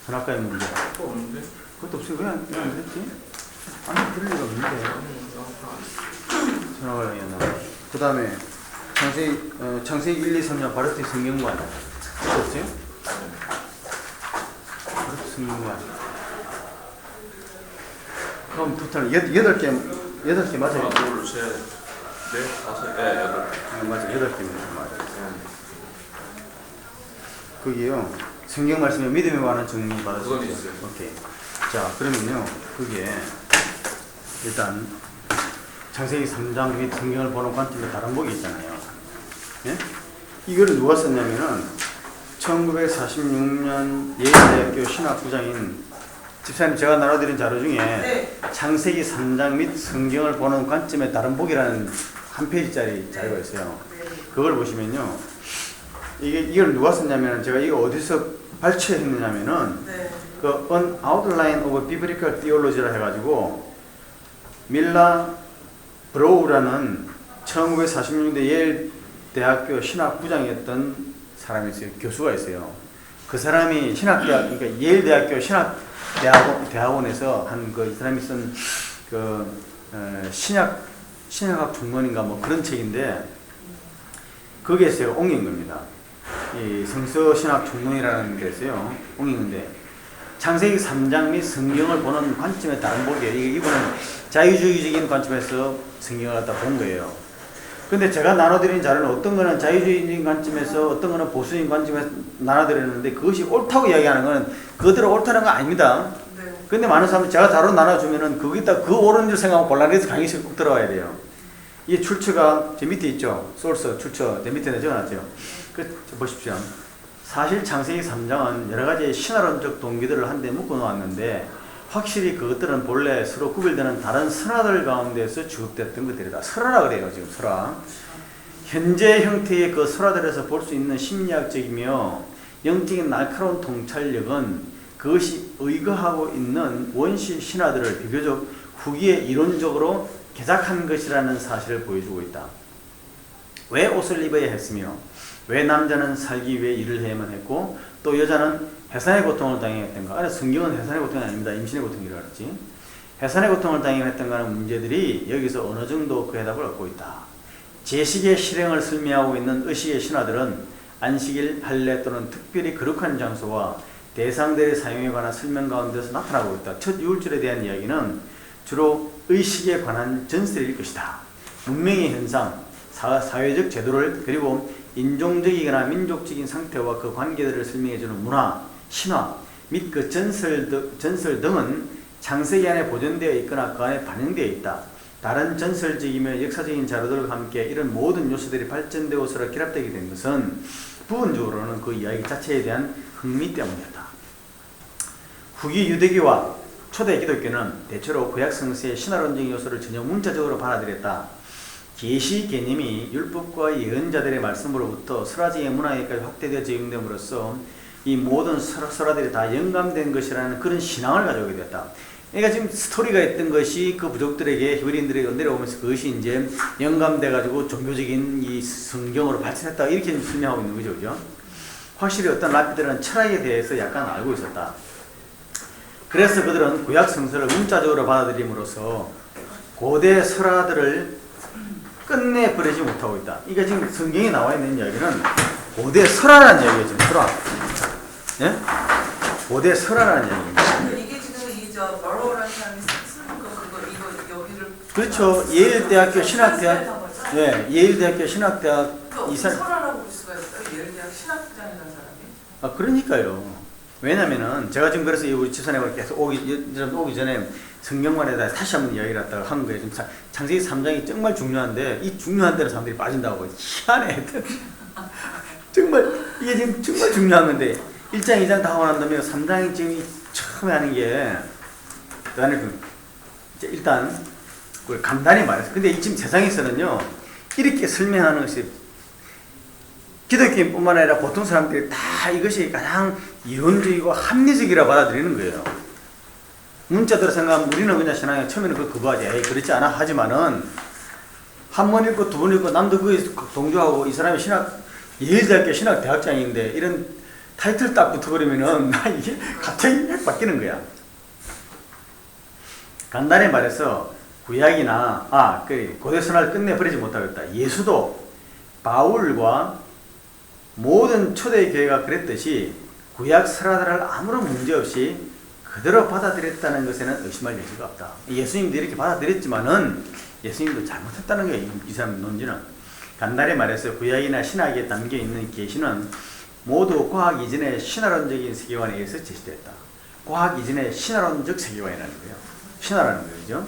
선악과의 문제. 없는데? 그것도 없어요. 왜 안 됐지? 아니 그럴 리가 없는데. 선악을 알게 하나. 그 다음에 창세기 1, 2, 3장 바르트 성경관 없어요? 바르트 성경관. 그럼 토탈 8개 맞아요? 하나, 둘, 셋, 넷, 다섯, 여덟. 맞아요. 8개입니다. 맞아요. 거기요. 성경 말씀에 믿음에 관한 정리 받았어요. 그건 있어요. 오케이. 자, 그러면요. 거기에 일단 창세기 3장 및 성경을 보는 관점의 다른 복이 있잖아요. 예? 이거를 누가 썼냐면은 1946년 예일대학교 신학부장인 집사님 제가 나눠드린 자료 중에 네. 창세기 3장 및 성경을 보는 관점의 다른 복이라는 한 페이지짜리 자료가 있어요. 그걸 보시면요. 이걸 누가 썼냐면 제가 이거 어디서 발췌했느냐면은 네. 그 An Outline of Biblical Theology라 해가지고 밀라 브로우라는 1946년대 예일 대학교 신학부장이었던 사람이 있어요. 교수가 있어요. 그 사람이 신학대학, 그러니까 예일 대학교 신학대학원에서 한 그 이 사람이 쓴 그 신약학 중론인가 뭐 그런 책인데 거기에서 옮긴 겁니다. 이 성서신학 중론이라는 데서요 옮긴 건데 창세기 3장 및 성경을 보는 관점에 다른 보기에 이분은 자유주의적인 관점에서 성경을 갖다 본 거예요. 근데 제가 나눠드린 자료는 어떤 거는 자유주의적인 관점에서 어떤 거는 보수적인 관점에서 나눠드렸는데 그것이 옳다고 이야기하는 거는 그대로 옳다는 거 아닙니다. 네. 근데 많은 사람들이 제가 자료 나눠주면은 거기다 그 옳은 줄 생각하고 곤란해서 강의실 꼭 들어와야 돼요. 이 출처가 제 밑에 있죠. 소스 출처 제 밑에 적어놨죠. 그 보십시오. 사실 창세기 3장은 여러 가지 신화론적 동기들을 한데 묶어 놓았는데 확실히 그것들은 본래 서로 구별되는 다른 설화들 가운데서 주급됐던 것들이다. 설화라 그래요. 지금 설화. 현재 형태의 그 설화들에서 볼 수 있는 심리학적이며 영적인 날카로운 통찰력은 그것이 의거하고 있는 원시 신화들을 비교적 후기에 이론적으로 개작한 것이라는 사실을 보여주고 있다. 왜 옷을 입어야 했으며 왜 남자는 살기 위해 일을 해야만 했고 또 여자는 해산의 고통을 당해야 했던가. 아니, 성경은 해산의 고통이 아닙니다. 임신의 고통이라고 그랬지. 해산의 고통을 당해야 했던가 하는 문제들이 여기서 어느 정도 그 해답을 얻고 있다. 제식의 실행을 설명하고 있는 의식의 신화들은 안식일, 할례 또는 특별히 거룩한 장소와 대상들의 사용에 관한 설명 가운데서 나타나고 있다. 첫 유월절에 대한 이야기는 주로 의식에 관한 전설일 것이다. 문명의 현상, 사회적 제도를 그리고 인종적이거나 민족적인 상태와 그 관계들을 설명해주는 문화, 신화 및 그 전설 등은 창세기 안에 보존되어 있거나 그 안에 반영되어 있다. 다른 전설적이며 역사적인 자료들과 함께 이런 모든 요소들이 발전되고 서로 결합되게 된 것은 부분적으로는 그 이야기 자체에 대한 흥미 때문이었다. 후기 유대교와 초대 기독교는 대체로 구약 성서의 신화론적인 요소를 전혀 문자적으로 받아들였다. 계시 개념이 율법과 예언자들의 말씀으로부터 설화적인 문화에까지 확대되어 적용됨으로써 이 모든 설화들이 다 연관된 것이라는 그런 신앙을 가져오게 되었다. 그러니까 지금 스토리가 있던 것이 그 부족들에게 히브리인들에게 내려오면서 그것이 이제 연관돼 가지고 종교적인 이 성경으로 발전했다 이렇게 설명하고 있는 거죠, 그죠? 확실히 어떤 랍비들은 철학에 대해서 약간 알고 있었다. 그래서 그들은 구약 성서를 문자적으로 받아들임으로써 고대 설화들을 끝내 버리지 못하고 있다. 이게 지금 성경에 나와 있는 이야기는 고대 설화라는 이야기예요, 지금 설화. 예? 고대 설화라는 이야기입니다. 이게 지금 이저 머로라는 사람이 쓰는 거 그거 이거 여기를 그렇죠. 예일대학교 신학대학, 예, 예일대학교 신학대학 이사. 설화라고 볼 수가 있어요. 예일대학 신학부장이라는 사람이. 아, 그러니까요. 왜냐면은 제가 지금 그래서 우리 집사람이 계속 오기 전에 성경관에다 다시 한번 이야기를 했다가 한 거예요. 지금 창세기 3장이 정말 중요한데 이 중요한 데로 사람들이 빠진다고. 희한해. 정말 이게 지금 정말 중요한 건데 1장, 2장 다 하고 난 다음에 3장이 지금 처음에 하는 게 일단 간단히 말해서 근데 지금 세상에서는요 이렇게 설명하는 것이 기독교인뿐만 아니라 보통 사람들이 다 이것이 가장 이론적이고 합리적이라 받아들이는 거예요. 문자대로 생각하면 우리는 그냥 신앙에 처음에는 그거 하지. 에이, 그렇지 않아. 하지만은 한 번 읽고 두 번 읽고 남도 그에 동조하고 이 사람이 예일대학교 신학대학장인데 이런 타이틀 딱 붙어버리면은 이게 갑자기 확 바뀌는 거야. 간단히 말해서 구약이나 고대 선화를 끝내버리지 못하겠다. 예수도 바울과 모든 초대교회가 그랬듯이 구약 설화들을 아무런 문제없이 그대로 받아들였다는 것에는 의심할 여지가 없다. 예수님도 이렇게 받아들였지만은 예수님도 잘못했다는 거예요. 이 사람 논지는. 간단히 말해서 구약이나 신학에 담겨있는 계시는 모두 과학 이전의 신화론적인 세계관에 의해서 제시됐다. 과학 이전의 신화론적 세계관이라는 거예요. 신화라는 거죠.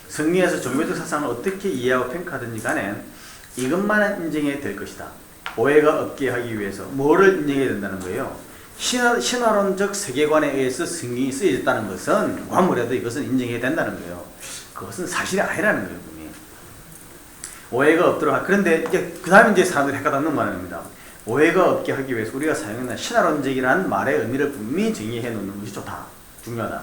성경에서 종교적 사상을 어떻게 이해하고 평가하든지 간에 이것만 인정해야 될 것이다. 오해가 없게 하기 위해서 뭐를 인정해야 된다는 거예요? 신화론적 세계관에 의해서 성경이 쓰여졌다는 것은 아무래도 이것은 인정해야 된다는 거예요. 그것은 사실이 아니라는 거예요. 분명히. 오해가 없도록 그런데 이제 그 다음에 이제 사람들이 헷갈리는 말입니다. 오해가 없게 하기 위해서 우리가 사용하는 신화론적이라는 말의 의미를 분명히 정의해 놓는 것이 좋다. 중요하다.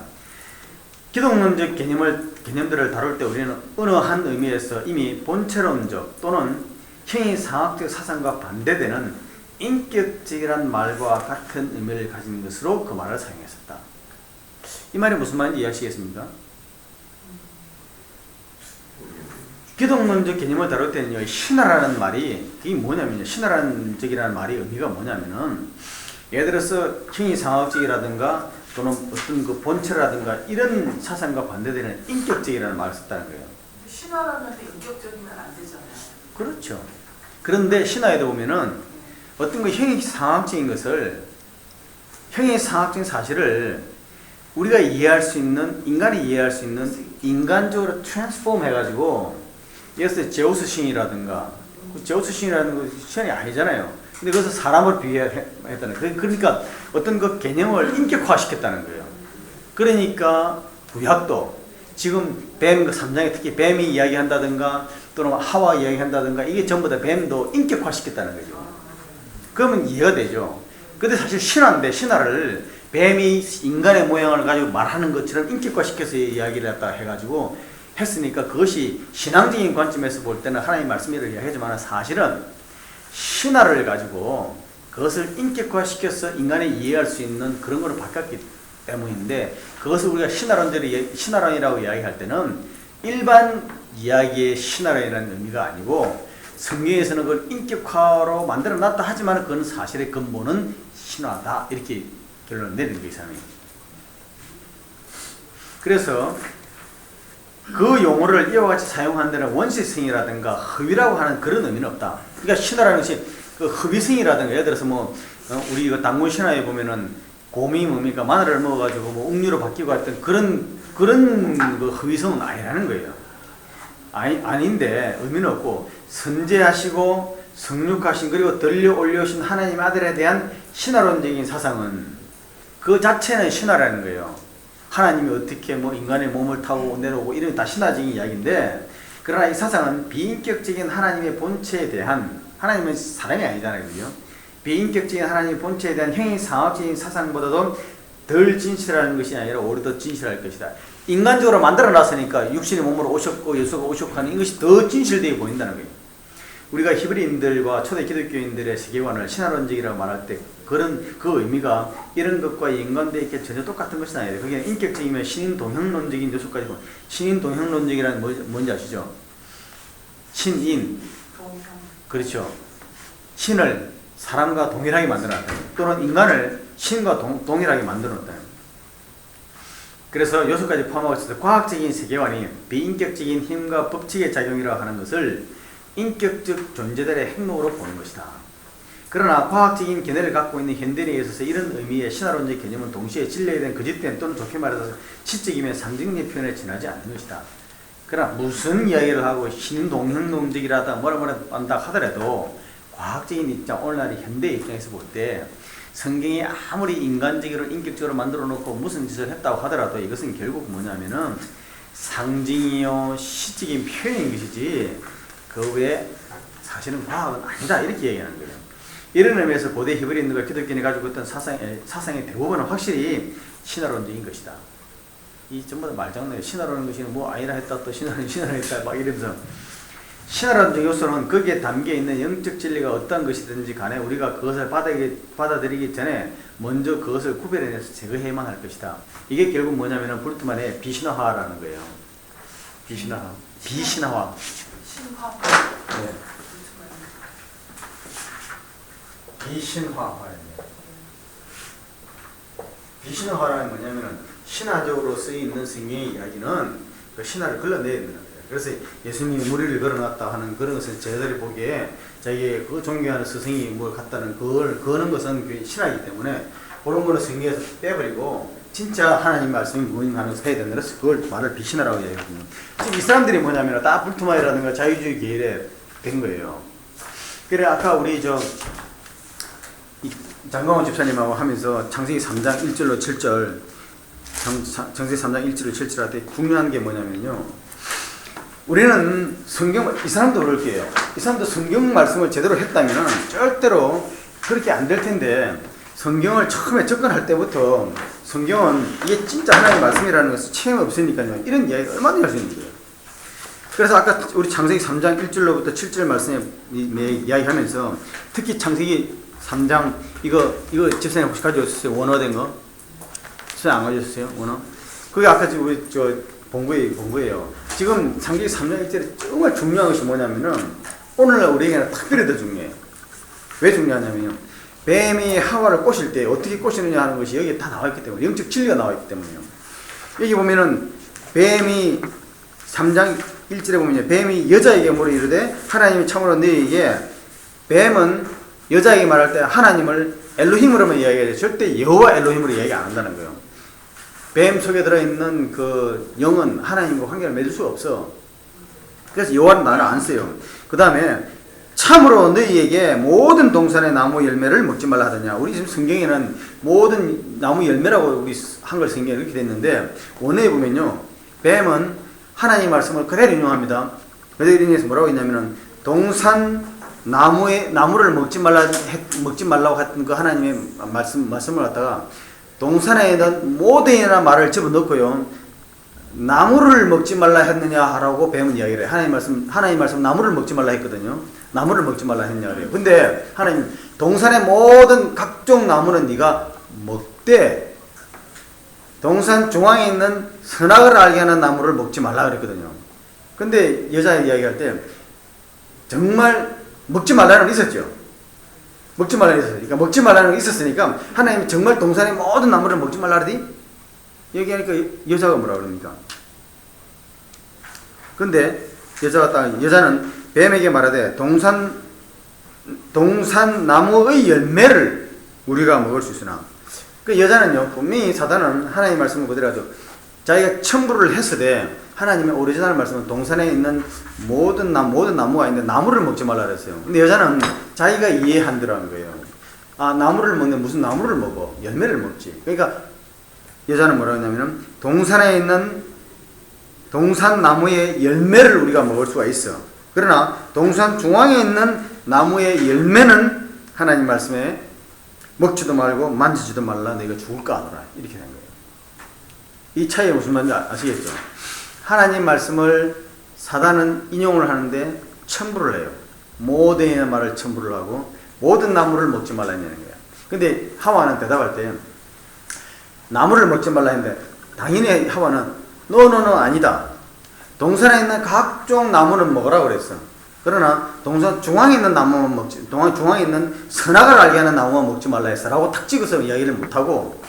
기독론적 개념들을 다룰 때 우리는 어느 한 의미에서 이미 본체론적 또는 형이상학적 사상과 반대되는 인격적이란 말과 같은 의미를 가진 것으로 그 말을 사용했었다. 이 말이 무슨 말인지 이해하시겠습니까? 기독론적 개념을 다룰 때는요, 신화라는 말이 그게 뭐냐면요, 신화론적이라는 말이 의미가 뭐냐면은 예를 들어서 형이상학적이라든가 또는 어떤 그 본체라든가 이런 사상과 반대되는 인격적이라는 말을 썼다는 거예요. 신화라는데 인격적이면 안 되잖아요. 그렇죠. 그런데 신화에도 보면은 어떤 그 형이상학적인 것을 형이상학적인 사실을 우리가 이해할 수 있는 인간이 이해할 수 있는 인간적으로 트랜스폼 해가지고 예를 들어 제우스 신이라든가 제우스 신이라는 거 신이 아니잖아요. 근데 그것을 사람을 비교했다는 거예요. 그러니까 어떤 그 개념을 인격화시켰다는 거예요. 그러니까 구약도 지금 뱀 3장에 특히 뱀이 이야기한다든가 또는 하와 이야기한다든가 이게 전부 다 뱀도 인격화시켰다는 거죠. 그러면 이해가 되죠. 근데 사실 신화인데 신화를 뱀이 인간의 모양을 가지고 말하는 것처럼 인격화시켜서 이야기를 했다 해가지고 했으니까 그것이 신앙적인 관점에서 볼 때는 하나님 말씀이라고 이야기하지만 사실은 신화를 가지고 그것을 인격화시켜서 인간이 이해할 수 있는 그런 걸로 바꿨기 때문인데 그것을 우리가 신화론이라고 이야기할 때는 일반 이야기의 신화론이라는 의미가 아니고 성경에서는 그걸 인격화로 만들어 놨다 하지만 그건 사실의 근본은 신화다 이렇게 결론을 내리는 게 이상해요. 그래서 그 용어를 이와 같이 사용한 데는 원시성이라든가 허위라고 하는 그런 의미는 없다. 그러니까 신화라는 것이 그 허위성이라든가 예를 들어서 뭐 우리 이거 당군 신화에 보면은 곰이 뭡니까 마늘을 먹어가지고 뭐 옥류로 바뀌고 했던 그런 그 허위성은 아니라는 거예요. 아닌데 의미는 없고 선제하시고 성육하신 그리고 들려 올려오신 하나님 아들에 대한 신화론적인 사상은 그 자체는 신화라는 거예요. 하나님이 어떻게 뭐 인간의 몸을 타고 내려오고 이런 다 신화적인 이야기인데 그러나 이 사상은 비인격적인 하나님의 본체에 대한 하나님은 사람이 아니잖아요. 그죠? 비인격적인 하나님의 본체에 대한 행위상학적인 사상보다도 덜 진실하는 것이 아니라 오히려 더 진실할 것이다. 인간적으로 만들어 놨으니까 육신의 몸으로 오셨고 예수가 오셨고 하는 이것이 더 진실되게 보인다는 거예요. 우리가 히브리인들과 초대 기독교인들의 세계관을 신화론적이라고 말할 때 그런 그 의미가 이런 것과 연관되어 있게 전혀 똑같은 것은 아니에요. 거기는 인격적이면 신인 동형론적인 요소까지 보면 신인 동형론적이라는 뭔지 아시죠? 신인 그렇죠. 신을 사람과 동일하게 만들어놨다. 또는 인간을 신과 동일하게 만들어놨다. 그래서 요소까지 포함하고 있어서 과학적인 세계관이 비인격적인 힘과 법칙의 작용이라고 하는 것을 인격적 존재들의 행동으로 보는 것이다. 그러나 과학적인 견해를 갖고 있는 현대인에 있어서 이런 의미의 신화론적 개념은 동시에 진리에 대한 거짓된 또는 좋게 말해서 시적이면 상징적 표현에 지나지 않는 것이다. 그러나 무슨 이야기를 하고 신동형론적이라다 뭐라 한다 하더라도 과학적인 입장, 오늘날의 현대 입장에서 볼 때 성경이 아무리 인간적으로 인격적으로 만들어 놓고 무슨 짓을 했다고 하더라도 이것은 결국 뭐냐면은 상징이요 시적인 표현인 것이지 그 외에 사실은 과학은 아니다 이렇게 얘기하는 거예요. 이런 의미에서 고대 히브리인들과 기독교인이 가지고 있던 사상의 대부분은 확실히 신화론적인 것이다. 이 전부 다 말장난이에요. 신화라는 것이 뭐 아니라 했다 또 신화는 했다 막 이러면서 신화론적 요소는 거기에 담겨 있는 영적 진리가 어떤 것이든지 간에 우리가 그것을 받아들이기 전에 먼저 그것을 구별해내서 제거해야만 할 것이다. 이게 결국 뭐냐면은 불트만의 비신화화라는 거예요. 비신화화. 신화. 네. 비신화화입니다. 비신화화라는 뭐냐면은 신화적으로 쓰여 있는 성경의 이야기는 그 신화를 걸러내야 되는 거예요. 그래서 예수님이 무리를 걸어놨다 하는 그런 것은 저희들이 보기에 자기의 그 존경하는 스승이 뭘 갖다는 그걸 거는 것은 신화이기 때문에 그런 거는 성경에서 빼버리고 진짜 하나님 말씀이 무엇인가 하는 것을 해야 된다. 그래서 그걸 말을 비신화라고 얘기하거든요. 지금 이 사람들이 뭐냐면 다 불투마이라든가 자유주의 계열에 된 거예요. 그래 아까 우리 장광호 집사님하고 하면서 창세기 3장 1절로 7절 창세기 3장 1절로 7절 할 때 중요한 게 뭐냐면요. 우리는 성경, 이 사람도 그럴 거예요. 이 사람도 성경 말씀을 제대로 했다면 절대로 그렇게 안 될 텐데 성경을 처음에 접근할 때부터 성경은 이게 진짜 하나님의 말씀이라는 것을 체험이 없으니까요. 이런 이야기가 얼마든지 할 수 있는 거예요. 그래서 아까 우리 창세기 3장 1절로부터 7절 말씀에 이야기하면서 특히 창세기 3장 이거 집사님 혹시 가져오셨어요? 원어된 거? 집사님 안 가져오셨어요? 원어? 그게 아까 지금 우리 본 거예요. 지금 창세기 3장 1절에 정말 중요한 것이 뭐냐면은 오늘날 우리에게는 특별히 더 중요해요. 왜 중요하냐면요. 뱀이 하와를 꼬실 때 어떻게 꼬시느냐 하는 것이 여기에 다 나와 있기 때문에 영적 진리가 나와 있기 때문에요. 여기 보면은 뱀이 3장 1절에 보면요. 뱀이 여자에게 물어 이르되 하나님이 참으로 너희에게 뱀은 여자에게 말할 때 하나님을 엘로힘으로만 이야기해요. 절대 여호와 엘로힘으로 이야기 안 한다는 거예요. 뱀 속에 들어있는 그 영은 하나님과 관계를 맺을 수가 없어. 그래서 여호와는 나를 안 써요. 그 다음에 참으로 너희에게 모든 동산의 나무 열매를 먹지 말라 하더냐. 우리 지금 성경에는 모든 나무 열매라고 우리 한글 성경에 이렇게 됐는데 원어에 보면요, 뱀은 하나님의 말씀을 그대로 인용합니다. 그대로 인용해서 뭐라고 했냐면은 동산 나무를 먹지 말라고 했던 그 하나님의 말씀을 갖다가 동산에 있는 모든이나 말을 집어넣고요, 나무를 먹지 말라 했느냐라고 뱀은 이야기를 해요. 하나님 말씀 나무를 먹지 말라 했거든요. 나무를 먹지 말라 했냐 그래요. 근데 하나님 동산의 모든 각종 나무는 네가 먹되 동산 중앙에 있는 선악을 알게 하는 나무를 먹지 말라 그랬거든요. 근데 여자 이야기할 때 정말 먹지 말라는 게 있었죠. 먹지 말라는 게 있었으니까, 먹지 말라는 게 있었으니까 하나님이 정말 동산의 모든 나무를 먹지 말라 그러더니 얘기하니까 여자가 뭐라 그럽니까? 근데 여자는 뱀에게 말하되 동산 나무의 열매를 우리가 먹을 수 있으나, 그 여자는요, 분명히 사단은 하나님의 말씀을 그대로 하죠. 자기가 첨부를 했으되 하나님의 오리지널 말씀은 동산에 있는 모든 나무가 있는데 나무를 먹지 말라 그랬어요. 근데 여자는 자기가 이해한 대로 한 거예요. 아, 나무를 먹는데 무슨 나무를 먹어? 열매를 먹지. 그러니까 여자는 뭐라고 했냐면은 동산에 있는 동산 나무의 열매를 우리가 먹을 수가 있어. 그러나 동산 중앙에 있는 나무의 열매는 하나님 말씀에 먹지도 말고 만지지도 말라, 너희가 죽을까 하노라, 이렇게 된 거예요. 이 차이가 무슨 말인지 아시겠죠? 하나님 말씀을 사단은 인용을 하는데 첨부를 해요. 모든 말을 첨부를 하고 모든 나무를 먹지 말라 했냐는 거야. 근데 하와는 대답할 때 나무를 먹지 말라 했는데 당연히 하와는 너는 아니다. 동산에 있는 각종 나무는 먹으라고 그랬어. 그러나 동산 중앙에 있는 나무만 먹지, 중앙에 있는 선악을 알게 하는 나무만 먹지 말라 했어 라고 탁 찍어서 이야기를 못하고,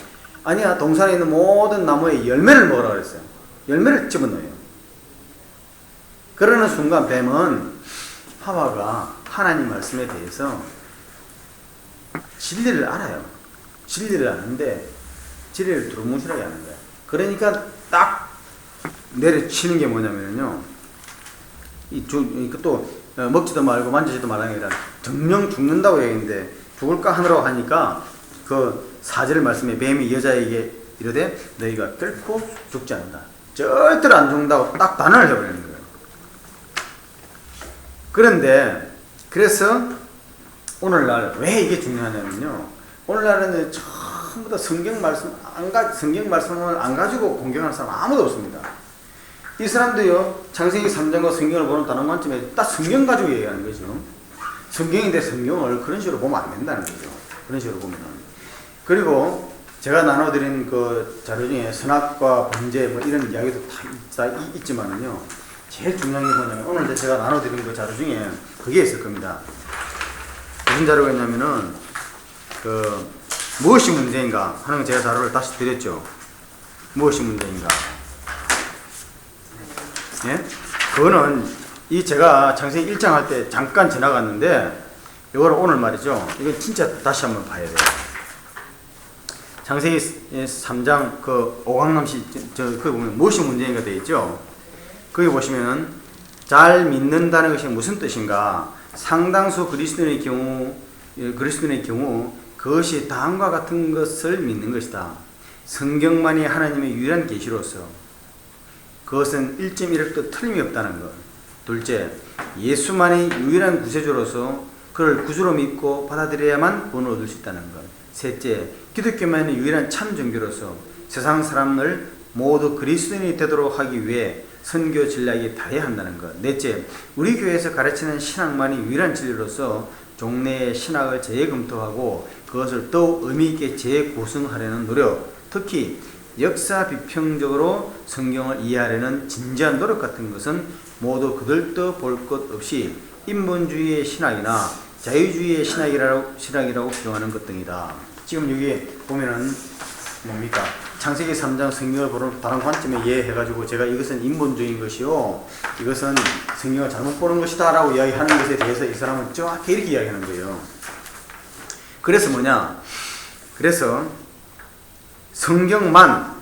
아니야, 동산에 있는 모든 나무의 열매를 먹으라고 그랬어요. 열매를 집어넣어요. 그러는 순간 뱀은 하와가 하나님 말씀에 대해서 진리를 알아요. 진리를 아는데 진리를 두루뭉실하게 하는 거예요. 그러니까 딱 내려치는 게 뭐냐면요, 또 먹지도 말고 만지지도 말라는 게 아니라 정령 죽는다고 얘기했는데 죽을까 하느라고 하니까 그 4절 말씀에 뱀이 여자에게 이르되 너희가 결코 죽지 않는다, 절대로 안 죽는다고 딱 단언을 해버리는 거예요. 그런데 그래서 오늘날 왜 이게 중요하냐면요, 오늘날은 전부 다 성경 말씀을 안 가지고 공경하는 사람 아무도 없습니다. 이 사람도요, 창세기 3장과 성경을 보는 다른 관점에 딱 성경 가지고 얘기하는 거죠. 성경인데 성경을 그런 식으로 보면 안 된다는 거죠. 그런 식으로 보면. 그리고 제가 나눠드린 그 자료 중에 선악과 범죄 뭐 이런 이야기도 다 있지만은요, 제일 중요한 게 뭐냐면 오늘 제가 나눠드린 그 자료 중에 그게 있을 겁니다. 무슨 자료가 있냐면은 무엇이 문제인가 하는 거 제가 자료를 다시 드렸죠. 무엇이 문제인가. 예? 그거는 제가 창세기 1장 할 때 잠깐 지나갔는데 이걸 오늘 말이죠. 이거 진짜 다시 한번 봐야 돼요. 창세기 3장 그 오강남시 거기 보면 무엇이 문제인가 되어 있죠. 거기 보시면 잘 믿는다는 것이 무슨 뜻인가. 상당수 그리스도인의 경우 그것이 다음과 같은 것을 믿는 것이다. 성경만이 하나님의 유일한 계시로서 그것은 1.1억도 틀림이 없다는 것. 둘째, 예수만이 유일한 구세주로서 그를 구주로 믿고 받아들여야만 구원을 얻을 수 있다는 것. 셋째, 기독교만이 유일한 참 종교로서 세상 사람을 모두 그리스도인이 되도록 하기 위해 선교 전략이 다해야 한다는 것. 넷째, 우리 교회에서 가르치는 신학만이 유일한 진리로서 종래의 신학을 재검토하고 그것을 더욱 의미있게 재구성하려는 노력, 특히 역사 비평적으로 성경을 이해하려는 진지한 노력 같은 것은 모두 그들도 볼 것 없이 인본주의의 신학이나 자유주의의 신학이라고 규정하는 것 등이다. 지금 여기 보면은 뭡니까? 창세기 3장 성경을 보는 다른 관점에 이해해가지고 제가 이것은 인본주의인 것이요, 이것은 성경을 잘못 보는 것이다 라고 이야기하는 것에 대해서 이 사람은 정확히 이렇게 이야기하는 거예요. 그래서 뭐냐? 그래서 성경만,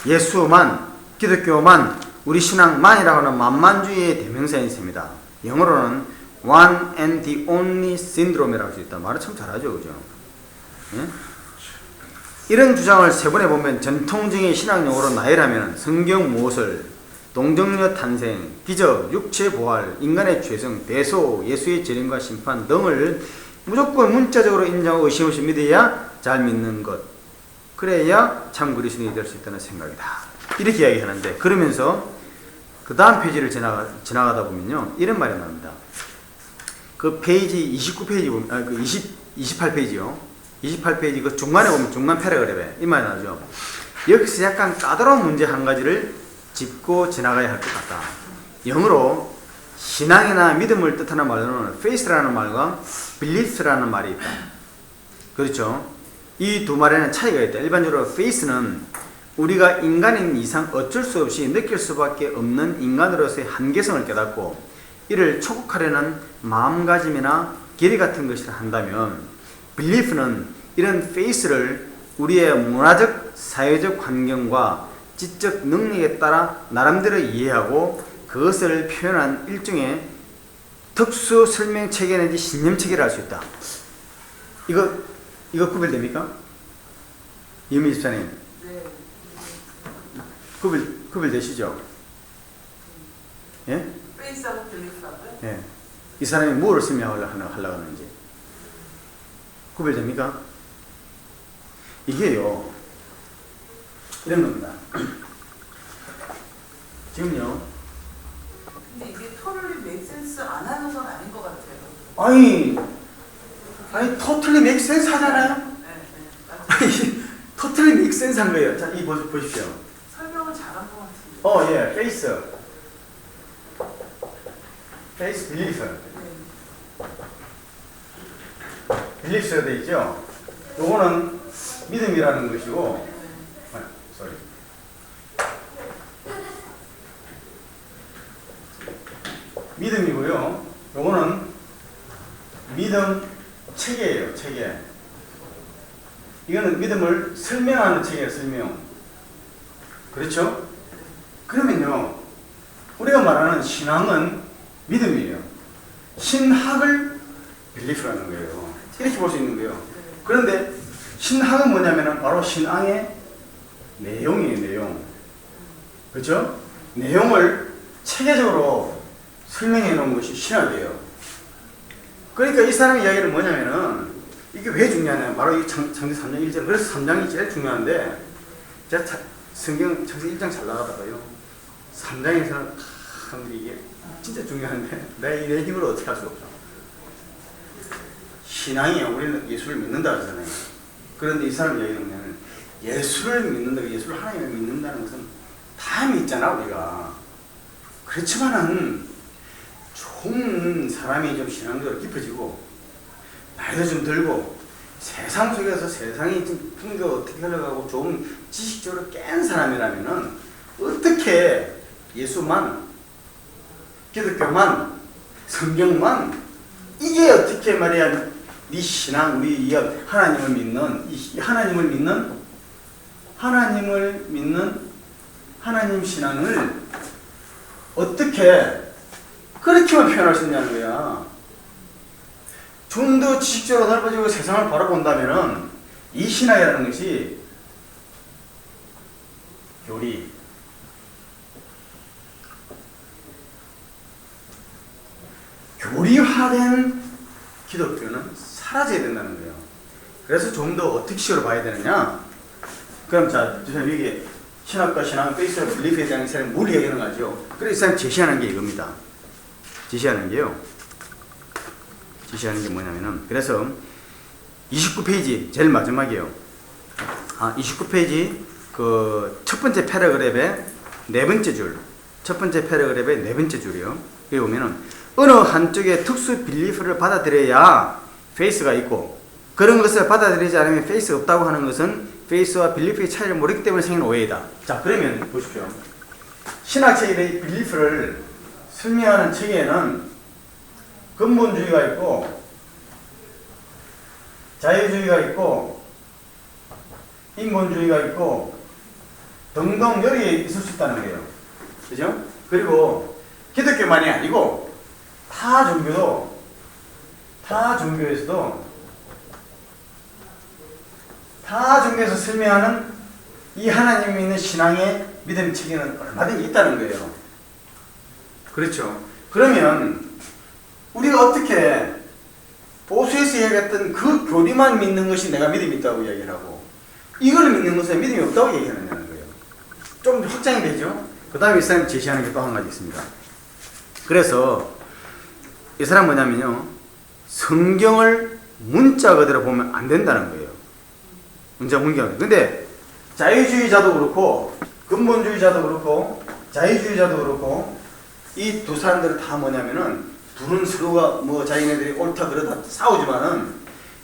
예수만, 기독교만, 우리 신앙만이라고 하는 만만주의의 대명사인 셈이다. 영어로는 one and the only syndrome라고 할 수 있다. 말을 참 잘하죠, 그죠? 예? 이런 주장을 세분해 보면 전통적인 신학 용어로 나열하면 성경 무엇을 동정녀 탄생, 기적, 육체 부활, 인간의 죄성, 대소, 예수의 재림과 심판 등을 무조건 문자적으로 인정하고 의심 없이 믿어야 잘 믿는 것. 그래야 참 그리스도인이 될 수 있다는 생각이다. 이렇게 이야기하는데, 그러면서 그 다음 페이지를 지나가다 보면요, 이런 말이 나옵니다. 그 페이지 29페이지 보면, 그 28페이지요. 28페이지 그 중간에 보면 중간 패러그래프에 이 말이 나오죠. 여기서 약간 까다로운 문제 한 가지를 짚고 지나가야 할 것 같다. 영어로 신앙이나 믿음을 뜻하는 말로는 faith라는 말과 belief라는 말이 있다. 그렇죠? 이 두 말에는 차이가 있다. 일반적으로 faith는 우리가 인간인 이상 어쩔 수 없이 느낄 수밖에 없는 인간으로서의 한계성을 깨닫고 이를 촉구하려는 마음가짐이나 계리 같은 것이라 한다면, belief는 이런 faith를 우리의 문화적, 사회적 환경과 지적 능력에 따라 나름대로 이해하고 그것을 표현한 일종의 특수 설명 체계 내지 신념 체계를 할 수 있다. 이거 구별됩니까? 이은미 집사님. 네. 구별되시죠? 예? 페이스하고 빌리프하고요. 예. 이 사람이 뭐를 설명하려고 하는지. 구별됩니까? 이게요, 이런 겁니다. 지금요. 근데 이게 토럴리 맥센스 안 하는 건 아닌 것 같아요. 아니, 토틀리 맥센스 하잖아요? 네, 네. 맞아요. 아니, 토틀리 맥센스 한 거예요. 자, 이 보십시오. 설명을 잘한 것 같은데. 예, 페이스 빌리프. 네. 빌리프가 되어 있죠? 요거는 믿음이라는 것이고, 믿음이고요. 요거는 믿음 체계예요, 체계. 이거는 믿음을 설명하는 체계예요, 설명. 그렇죠? 그러면요, 우리가 말하는 신앙은 믿음이에요. 신학을 빌리프라는 거예요. 이렇게 볼 수 있는 거예요. 그런데 신학은 뭐냐면은 바로 신앙의 내용이에요, 내용. 그렇죠? 내용을 체계적으로 설명해 놓은 것이 신학이에요. 그러니까 이 사람의 이야기는 뭐냐면은, 이게 왜 중요하냐? 바로 이 창세기 3장 1절. 그래서 3장이 제일 중요한데, 제가 성경 창세기 1장 잘 나가다가요, 3장에서는 이게 진짜 중요한데, 내 힘으로 어떻게 할 수 없어. 신앙이요, 우리는 예수를 믿는다 그러잖아요. 그런데 이 사람 이야기는 뭐냐면, 예수를 믿는다, 예수를 하나님을 믿는다는 것은 다 믿잖아, 우리가. 그렇지만은 좀 사람이 좀 신앙적으로 깊어지고 나이도 좀 들고 세상 속에서 세상이 좀 풍경 어떻게 흘러가고 좀 지식적으로 깬 사람이라면은 어떻게 예수만, 기독교만, 성경만, 이게 어떻게 말이야 네 신앙, 우리 하나님을 믿는 하나님 신앙을 어떻게 그렇게만 표현할 수 있냐는 거야. 좀 더 지식적으로 넓어지고 세상을 바라본다면은 이 신앙이라는 것이 교리화된 기독교는 사라져야 된다는 거예요. 그래서 좀 더 어떻게 식으로 봐야 되느냐? 그럼 자, 여기 신학과 신앙, 페이스와 빌리프에 대한 사람이 뭘 얘기하는 거죠? 그래서 이 사람이 제시하는 게 이겁니다. 제시하는 게 뭐냐면은, 그래서 29페이지 제일 마지막이에요. 29페이지 그 첫 번째 패러그래프의 네 번째 줄, 첫 번째 패러그래프의 네 번째 줄이요. 여기 보면은 어느 한쪽에 특수 빌리프를 받아들여야 페이스가 있고, 그런 것을 받아들이지 않으면 페이스가 없다고 하는 것은 페이스와 빌리프의 차이를 모르기 때문에 생긴 오해이다. 자, 그러면 보십시오. 신학 체계의 빌리프를 설명하는 체계에는 근본주의가 있고, 자유주의가 있고, 인본주의가 있고, 등등 여러 개 있을 수 있다는 거예요. 그죠? 그리고 기독교만이 아니고 타 종교도 타 종교에서 설명하는 이 하나님 믿는 신앙의 믿음 체계는 얼마든지 있다는 거예요. 그렇죠. 그러면 우리가 어떻게 보수에서 이야기했던 그 교리만 믿는 것이 내가 믿음이 있다고 이야기를 하고 이걸 믿는 것에 믿음이 없다고 얘기하느냐는 거예요. 좀 확장이 되죠. 그 다음에 이 사람이 제시하는 게 또 한 가지 있습니다. 그래서 이 사람 뭐냐면요, 성경을 문자 그대로 보면 안 된다는 거예요. 문경. 근데 자유주의자도 그렇고 근본주의자도 그렇고 자유주의자도 그렇고 이 두 사람들은 다 뭐냐면은 둘은 서로가 뭐 자기네들이 옳다 그러다 싸우지만은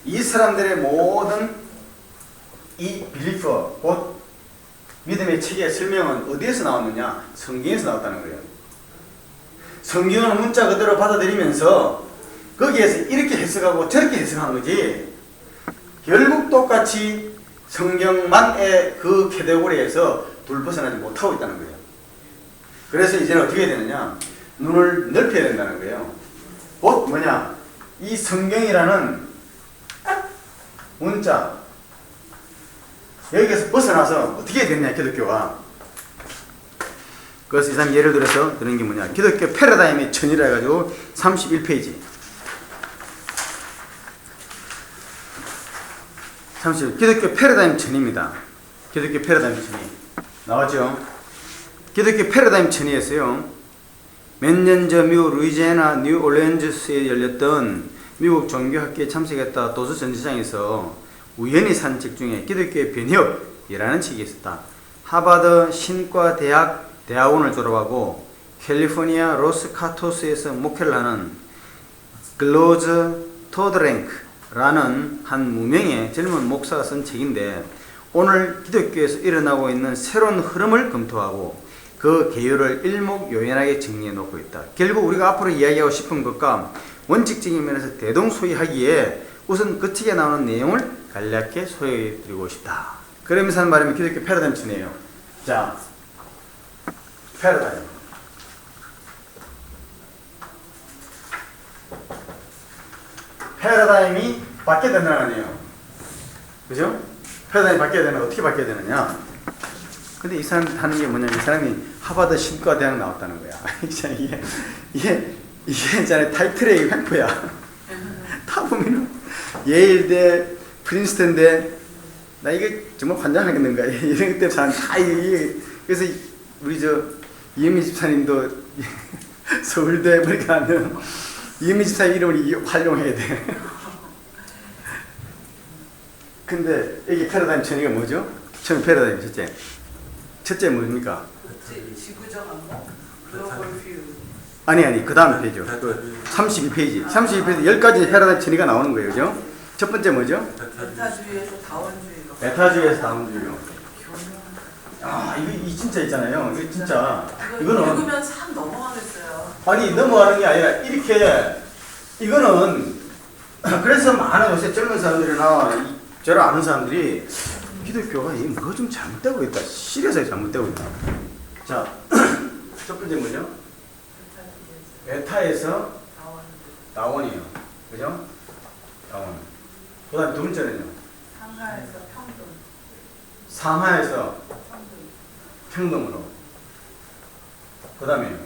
이 사람들의 모든 이 빌리프 곧 믿음의 체계의 설명은 어디에서 나왔느냐? 성경에서 나왔다는 거예요. 성경은 문자 그대로 받아들이면서 거기에서 이렇게 해석하고 저렇게 해석한 거지 결국 똑같이 성경만의 그 캐테고리에서 둘 벗어나지 못하고 있다는 거예요. 그래서 이제는 어떻게 해야 되느냐? 눈을 넓혀야 된다는 거예요. 곧 뭐냐? 이 성경이라는 문자 여기에서 벗어나서 어떻게 해야 되느냐? 기독교가. 그래서 이 사람 예를 들어서 드는 게 뭐냐? 기독교 패러다임의 전이라 해가지고 31페이지 기독교 패러다임 전입니다. 기독교 패러다임 전이 나왔죠? 기독교 패러다임 전이에서요, 몇 년 전 미국 루이지애나 뉴올리언즈스에 열렸던 미국 종교학교에 참석했다 도서 전시장에서 우연히 산 책 중에 기독교의 변혁이라는 책이 있었다. 하버드 신과 대학원을 졸업하고 캘리포니아 로스카토스에서 목회를 하는 글로즈 토드랭크라는 한 무명의 젊은 목사가 쓴 책인데 오늘 기독교에서 일어나고 있는 새로운 흐름을 검토하고 그 개요를 일목요연하게 정리해 놓고 있다. 결국 우리가 앞으로 이야기하고 싶은 것과 원칙적인 면에서 대동소이하기에 우선 그 책에 나오는 내용을 간략히 소개해 드리고 싶다. 그러면서 하는 말이면 기독교 패러다임 전이에요. 자, 패러다임. 패러다임이 바뀌어야 된다는 거 아니에요. 그죠? 패러다임이 바뀌어야 되는 어떻게 바뀌어야 되느냐? 근데 이 사람 하는 게 뭐냐면 이 사람이 하버드 신과대학 나왔다는 거야. 이게 있잖아요. 타이틀의 횡포야. 다 보면은 예일대, 프린스턴대, 나 이게 정말 환장하겠는가 이런 것 때문에 사람 다 이게 그래서 우리 저 이은미 집사님도 서울대 머리가 하면 이은미 집사님 이름을 활용해야 돼. 근데 여기 패러다임 전이가 뭐죠? 처음 패러다임 첫째 뭡니까? 지구적 안목, 글로벌 뷰. 아니 그 다음 페이지죠. 32페이지 10가지 패러다임 전이가 나오는 거예요. 그죠? 첫 번째 뭐죠? 메타주의에서 다원주의로. 메타주의에서 다원주의로. 아 이 진짜 있잖아요. 이거 진짜 이거는 읽으면 참 넘어가겠어요. 아니 넘어가는 게 아니라 이렇게 이거는 그래서 많은 요새 젊은 사람들이나 저를 아는 사람들이 기독교가 이 뭐 좀 잘못되고 있다. 시리어스하게 잘못되고 있다. 자, 첫 번째 뭐죠? 메타에서 다원이에요. 그죠? 다원. 그 다음에 두 번째는요? 상하에서 평등. 상하에서 평등으로. 그 다음에 위에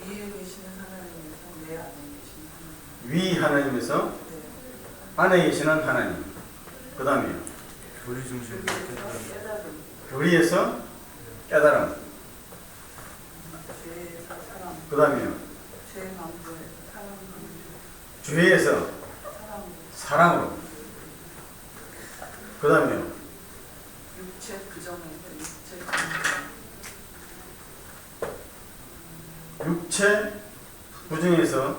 계시는 하나님에서 내 안에 계시는 하나님. 위 하나님에서 안에 계시는 하나님. 그 다음에 교리 중심 깨달음. 교리에서 깨달음. 죄에서 사랑. 그 다음에요. 죄 만부에 사랑. 죄에서 사랑으로. 그 다음에요. 육체 부정에서 육체 부정에서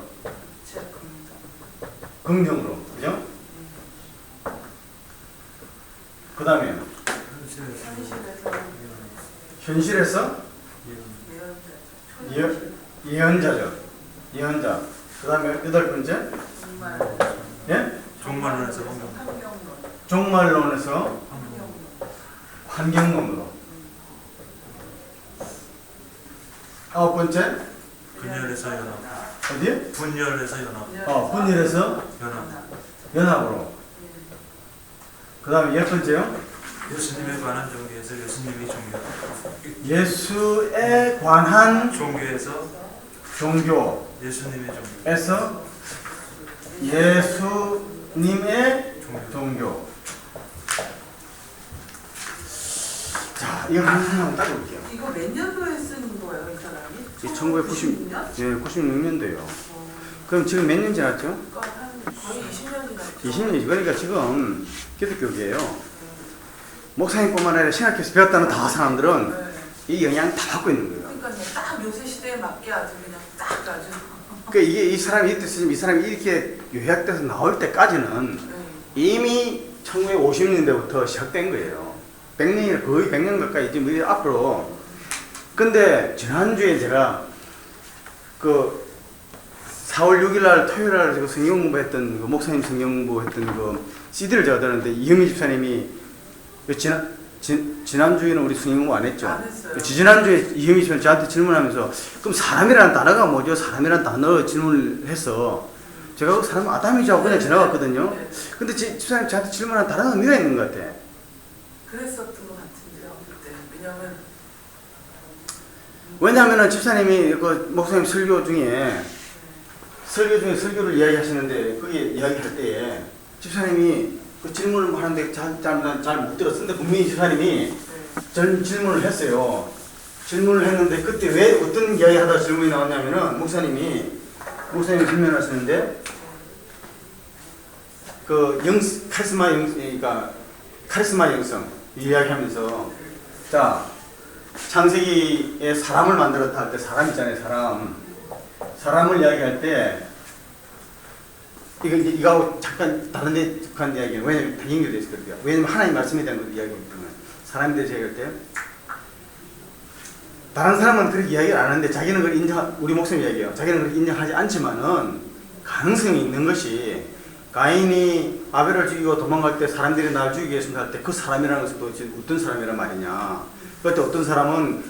육체 긍정. 긍정으로. 그죠? 그 다음에요. 현실에서 현실에서 예언자죠. 예언자. 그 다음에 여덟 번째. 정말. 예? 종말론에서 환경론. 종말론에서 환경론으로. 아홉 번째. 분열에서 연합 어디? 분열해서 연합. 분열해서 연합. 연합으로. 그 다음에 10번째요. 예수님에 관한 종교에서 예수님이 종교. 예수에 관한 종교에서 종교에서 예수님의 종교. 예수님의 종교. 자, 이거 하나 따져볼게요. 이거 몇 년도에 쓴 거예요, 이 사람이? 1990, 96년? 예, 96년도요. 그럼 지금 몇 년 지났죠? 그러니까 한 거의 20년이 됐죠. 20년이지. 그러니까 지금 기독교계예요. 목사님뿐만 아니라 신학교에서 배웠다는 다 사람들은 네. 이 영향 다 받고 있는 거예요. 그러니까 그냥 딱 요새 시대에 맞게 아주 그냥 딱 아주. 그러니까 이게 이 사람이 이 사람이 이렇게 요약돼서 나올 때까지는 네. 이미 1950년대부터 시작된 거예요. 100년이 거의 100년 가까이 지금 이 앞으로. 근데 지난주에 제가 그 4월 6일 날 토요일 날 제가 성경 공부했던 그 목사님 성경 공부했던 그 CD를 제가 들었는데 이현미 집사님이 지난주에는 우리 성경 공부 안 했죠. 안 했어요. 지난주에 이현미 집사님 저한테 질문하면서 그럼 사람이라는 단어가 뭐죠? 사람이라는 단어 질문을 했어. 제가 그 사람 아담이죠. 그냥 지나갔거든요. 네. 근데 집사님 저한테 질문한 다른 의미가 있는 것 같아. 그랬었던 것 같은데요, 그때. 왜냐면 왜냐하면 집사님이 그 목사님 설교 중에 설교를 이야기하시는데 거기에 이야기할 때에 집사님이 그 질문을 하는데 잘 못 들었는데 분명히 집사님이 질문을 했어요. 질문을 했는데 그때 왜 어떤 이야기 하다가 질문이 나왔냐면은 목사님이 질문하시는데 그 카리스마 영성 이야기하면서 자 창세기에 사람을 만들었다 할 때 사람 있잖아요. 사람을 이야기할 때 이거하고 잠깐 다른 데 속한 이야기예요. 왜냐면 다 연결되어 있을 거예요. 왜냐면 하나님 말씀에 대한 이야기이기 때문에 사람에 대해서 얘기할 때 다른 사람은 그렇게 이야기를 안 하는데 자기는 그걸 우리 목사님 이야기해요. 자기는 그렇게 인정하지 않지만은 가능성이 있는 것이 가인이 아벨을 죽이고 도망갈 때 사람들이 나를 죽이겠습니다 할 때 그 사람이라는 것은 도대체 어떤 사람이란 말이냐. 그때 어떤 사람은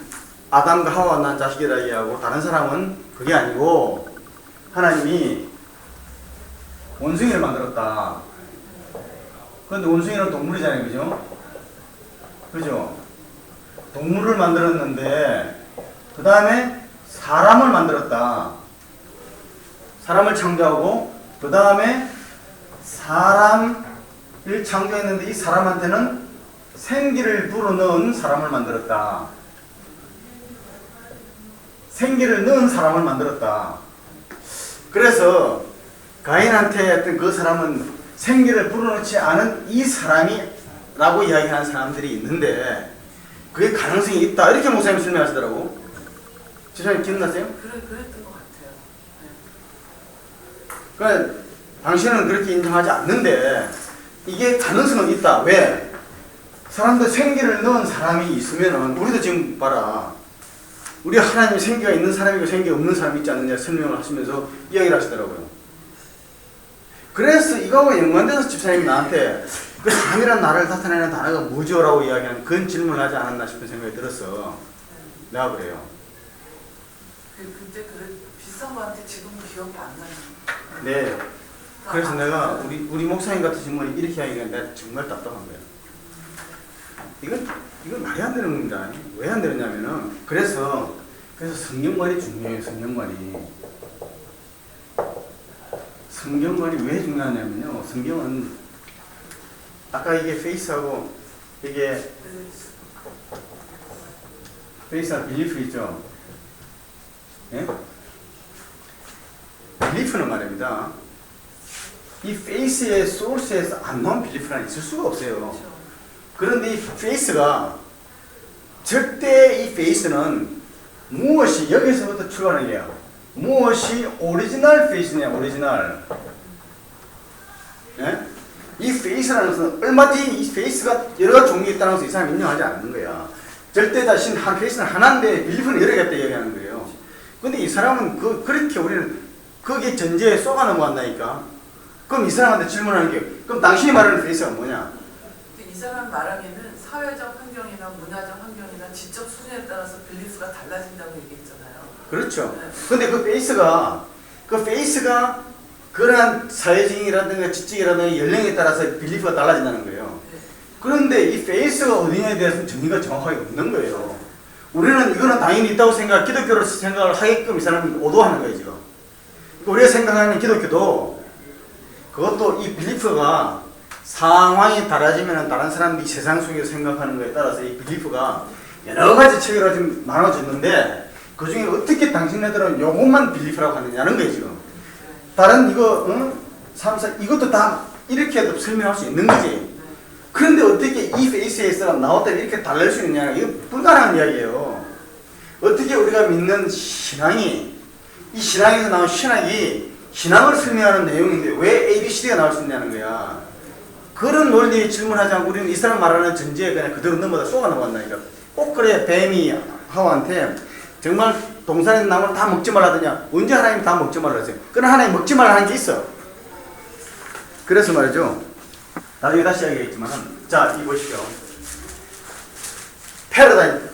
아담과 하와가 난 자식이라 얘기하고 다른 사람은 그게 아니고 하나님이 원숭이를 만들었다. 그런데 원숭이는 동물이잖아요. 그죠? 동물을 만들었는데 그 다음에 사람을 만들었다. 사람을 창조하고 그 다음에 사람을 창조했는데 이 사람한테는 생기를 불어넣은 사람을 만들었다. 생기를 넣은 사람을 만들었다. 그래서 가인한테 어떤 그 사람은 생기를 불어넣지 않은 이 사람이라고 이야기하는 사람들이 있는데 그게 가능성이 있다. 이렇게 목사님이 설명하시더라고. 지사님 기억나세요? 그랬던 것 같아요. 네. 그러니까 당신은 그렇게 인정하지 않는데 이게 가능성은 있다. 왜? 사람들 생기를 넣은 사람이 있으면은 우리도 지금 봐라. 우리 하나님 생기가 있는 사람이고 생기가 없는 사람이 있지 않느냐 설명을 하시면서 이야기를 하시더라고요. 그래서 이거하고 연관돼서 집사님이 나한테 그 사람이란 나를 나타내는 단어가 뭐죠? 라고 이야기하는 그런 질문을 하지 않았나 싶은 생각이 들었어. 내가 그래요. 그때 비싼 거한테 지금은 기억이 안 나요. 네. 그래서 내가 우리 목사님 같은 분이 이렇게 이야기하니까 내가 정말 답답한 거야. 이건 말이 안 되는 겁니다. 왜 안 되느냐면은 그래서 성경관이 중요해요. 성경관이 왜 중요하냐면요. 성경은 아까 이게 페이스하고 이게 페이스하고 빌리프 있죠. 예? 빌리프는 말입니다. 이 페이스의 소스에서 안 나온 빌리프는 있을 수가 없어요. 그런데 이 페이스가 절대 이 페이스는 무엇이 여기서부터 출발하는 게요. 무엇이 오리지널 페이스냐 오리지널. 예? 이 페이스라는 것은 얼마든지 이 페이스가 여러 가지 종류가 있다는 것을 이 사람이 인정하지 않는 거야. 절대 다신 한 페이스는 하나인데 빌리프는 여러 개 있다 얘기하는 거예요. 근데 이 사람은 그렇게 우리는 거기에 전제에 쏘아 넘어간다니까. 그럼 이 사람한테 질문하는 게 그럼 당신이 말하는 페이스가 뭐냐? 이 사람 말하기는 사회적 환경이나 문화적 환경이나 지적 수준에 따라서 빌리프가 달라진다고 얘기했잖아요. 그렇죠. 네. 근데 그 페이스가 그 페이스가 그러한 사회적이라든가 지적이라든가 연령에 따라서 빌리프가 달라진다는 거예요. 그런데 이 페이스가 어디냐에 대해서는 정의가 정확하게 없는 거예요. 우리는 이거는 당연히 있다고 기독교를 생각을 하게끔 이 사람이 오도하는 거예요, 지금. 우리가 생각하는 기독교도 그것도 이 빌리프가 상황이 달라지면 다른 사람들이 세상 속에서 생각하는 거에 따라서 이 빌리프가 여러 가지 체계로 지금 나눠졌는데 그 중에 어떻게 당신네들은 요것만 빌리프라고 하느냐는 거예요, 지금. 다른 이거, 3, 4, 이것도 다 이렇게 해도 설명할 수 있는 거지. 그런데 어떻게 이 페이스에서 나왔다 이렇게 달랄 수 있느냐, 이거 불가능한 이야기예요. 어떻게 우리가 믿는 신앙이, 이 신앙에서 나온 신학이 신앙을 설명하는 내용인데 왜 ABCD가 나올 수 있냐는 거야. 그런 논리에 질문하지 않고 우리는 이 사람 말하는 전제에 그냥 그대로 넘어다 쏘가 넘어간다니까. 꼭 그래 뱀이 하와한테 정말 동산에 나무를 다 먹지 말라더냐. 언제 하나님 다 먹지 말라 했어요. 그러나 하나님 먹지 말라 하는 게 있어. 그래서 말이죠. 나중에 다시 이야기하겠지만, 자, 이 보십시오. 패러다임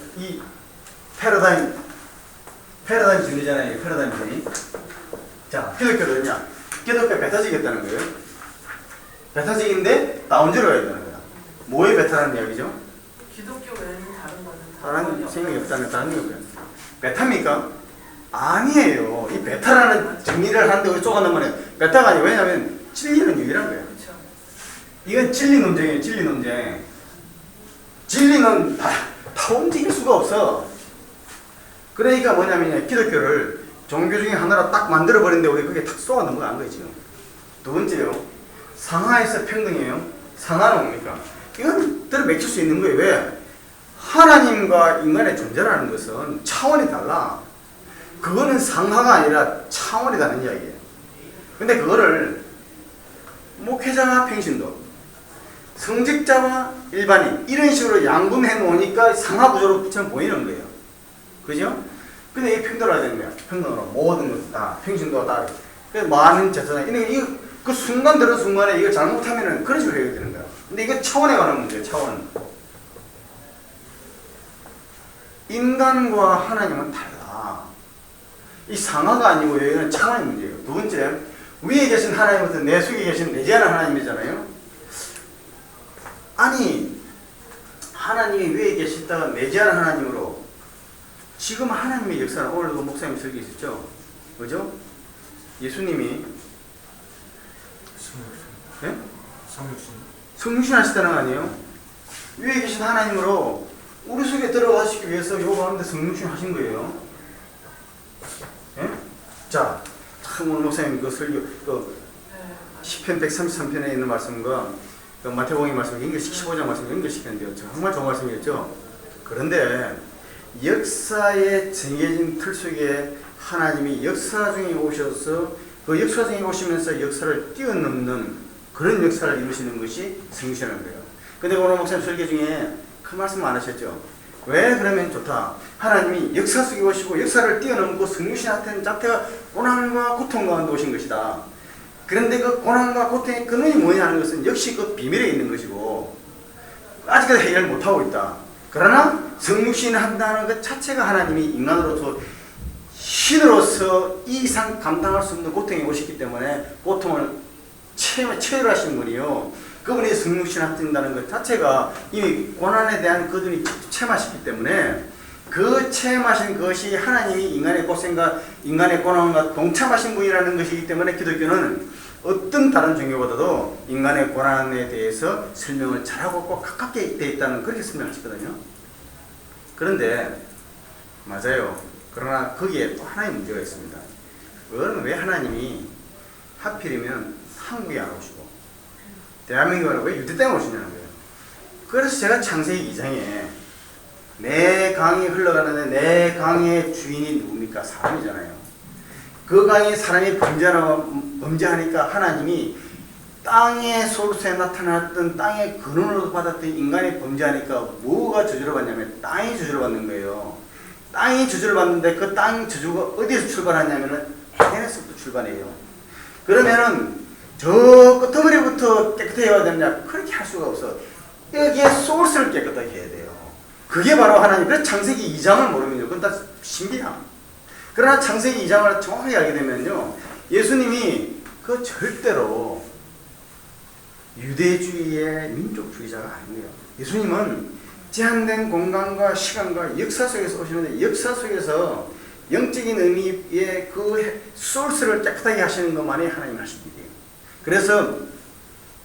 정리잖아요. 패러다임 정리. 자, 기독교는요. 기독교 베타지겠다는 거예요. 베타지기인데 다운제로 해야 되는 거야. 뭐에 베타라는 이야기죠? 기독교 외에는 다른 거는 다른 생명이 없다는 다른 게 없어요. 베타입니까? 아니에요. 이 베타라는 정리를 하는데 왜 쪼가넘어요? 베타가 아니에요. 왜냐하면 진리는 유일한 거예요. 그렇죠. 이건 진리 논쟁이에요. 진리 논쟁. 진리는 다 움직일 수가 없어. 그러니까 뭐냐면 기독교를 종교 중에 하나로 딱 만들어버리는데 우리 그게 탁 쏘아 넘어간 거예요, 지금. 두 번째요. 상하에서 평등이에요. 상하는 뭡니까? 이건 들어 맥힐 수 있는 거예요. 왜? 하나님과 인간의 존재라는 것은 차원이 달라. 그거는 상하가 아니라 차원이 다른 이야기예요. 근데 그거를 목회자와 평신도, 성직자와 일반인 이런 식으로 양분해 놓으니까 상하 구조로처럼 보이는 거예요. 그죠? 근데 이 평등을 해야 되는 거야. 평등으로 모든 것을 다 평신도가 다. 그래서 많은 제사장 이거 그 순간 들은 순간에 이거 잘못하면은 그런 식으로 해야 되는 거야. 근데 이거 차원에 관한 문제예요. 차원. 인간과 하나님은 달라. 이 상하가 아니고 여기는 차원의 문제예요. 두 번째, 위에 계신 하나님부터 내 속에 계신 내재하는 하나님이잖아요. 아니, 하나님이 위에 계시다가 내재하는 하나님으로 지금 하나님의 역사는 오늘도 목사님 설교 있었죠? 그죠? 예수님이 예? 성육신 하시다는 거 아니에요? 위에 계신 하나님으로 우리 속에 들어가시기 위해서 요 가운데 성육신 하신 거예요. 예? 자, 참 오늘 목사님 그 설교 그 시편 133편에 있는 말씀과 그 마태복음 말씀 연결시 15장 말씀 연결시켰는데요. 정말 좋은 말씀이었죠. 그런데 역사의 정해진 틀 속에 하나님이 역사 중에 오셔서 그 역사 중에 오시면서 역사를 뛰어넘는 그런 역사를 이루시는 것이 성육신인 거예요. 근데 오늘 목사님 설교 중에 그 말씀 안 하셨죠? 왜 그러면 좋다? 하나님이 역사 속에 오시고 역사를 뛰어넘고 성육신한테는 자태가 고난과 고통 가운데 오신 것이다. 그런데 그 고난과 고통의 근원이 뭐냐는 것은 역시 그 비밀에 있는 것이고 아직까지 해결 못하고 있다. 그러나 성육신을 한다는 것 자체가 하나님이 인간으로서 신으로서 이 이상 감당할 수 없는 고통에 오셨기 때문에 고통을 체험하신 분이요. 그분이 성육신 하신다는 것 자체가 이미 고난에 대한 그분이 체험하셨기 때문에 그 체험하신 것이 하나님이 인간의 고생과 인간의 고난과 동참하신 분이라는 것이기 때문에 기독교는 어떤 다른 종교보다도 인간의 고난에 대해서 설명을 잘하고 꼭 가깝게 되어 있다는 그렇게 설명하시거든요. 그런데 맞아요. 그러나 거기에 또 하나의 문제가 있습니다. 그거는 왜 하나님이 하필이면 한국에 안 오시고 대한민국에 왜 유대 땅에 오시냐는 거예요. 그래서 제가 창세기 2장에 내 강이 흘러가는데 내 강의 주인이 누굽니까? 사람이잖아요. 그 강에 사람이 범죄하니까 하나님이 땅의 소스에 나타났던 땅의 근원으로 받았던 인간이 범죄하니까 뭐가 저주를 받냐면 땅이 저주를 받는 거예요. 땅이 저주를 받는데 그 땅 저주가 어디에서 출발하냐면은 에덴에서부터 출발해요. 그러면은 저 끄트머리부터 깨끗해야 되느냐? 그렇게 할 수가 없어. 여기에 소스를 깨끗하게 해야 돼요. 그게 바로 하나님. 그래서 창세기 2장을 모르면요. 그건 다 신비야. 그러나 창세기 2장을 정확하게 알게 되면요. 예수님이 그 절대로 유대주의의 민족주의자가 아니에요. 예수님은 제한된 공간과 시간과 역사 속에서 오시는데 역사 속에서 영적인 의미의 그 소스를 깨끗하게 하시는 것만이 하나님 하십니다. 그래서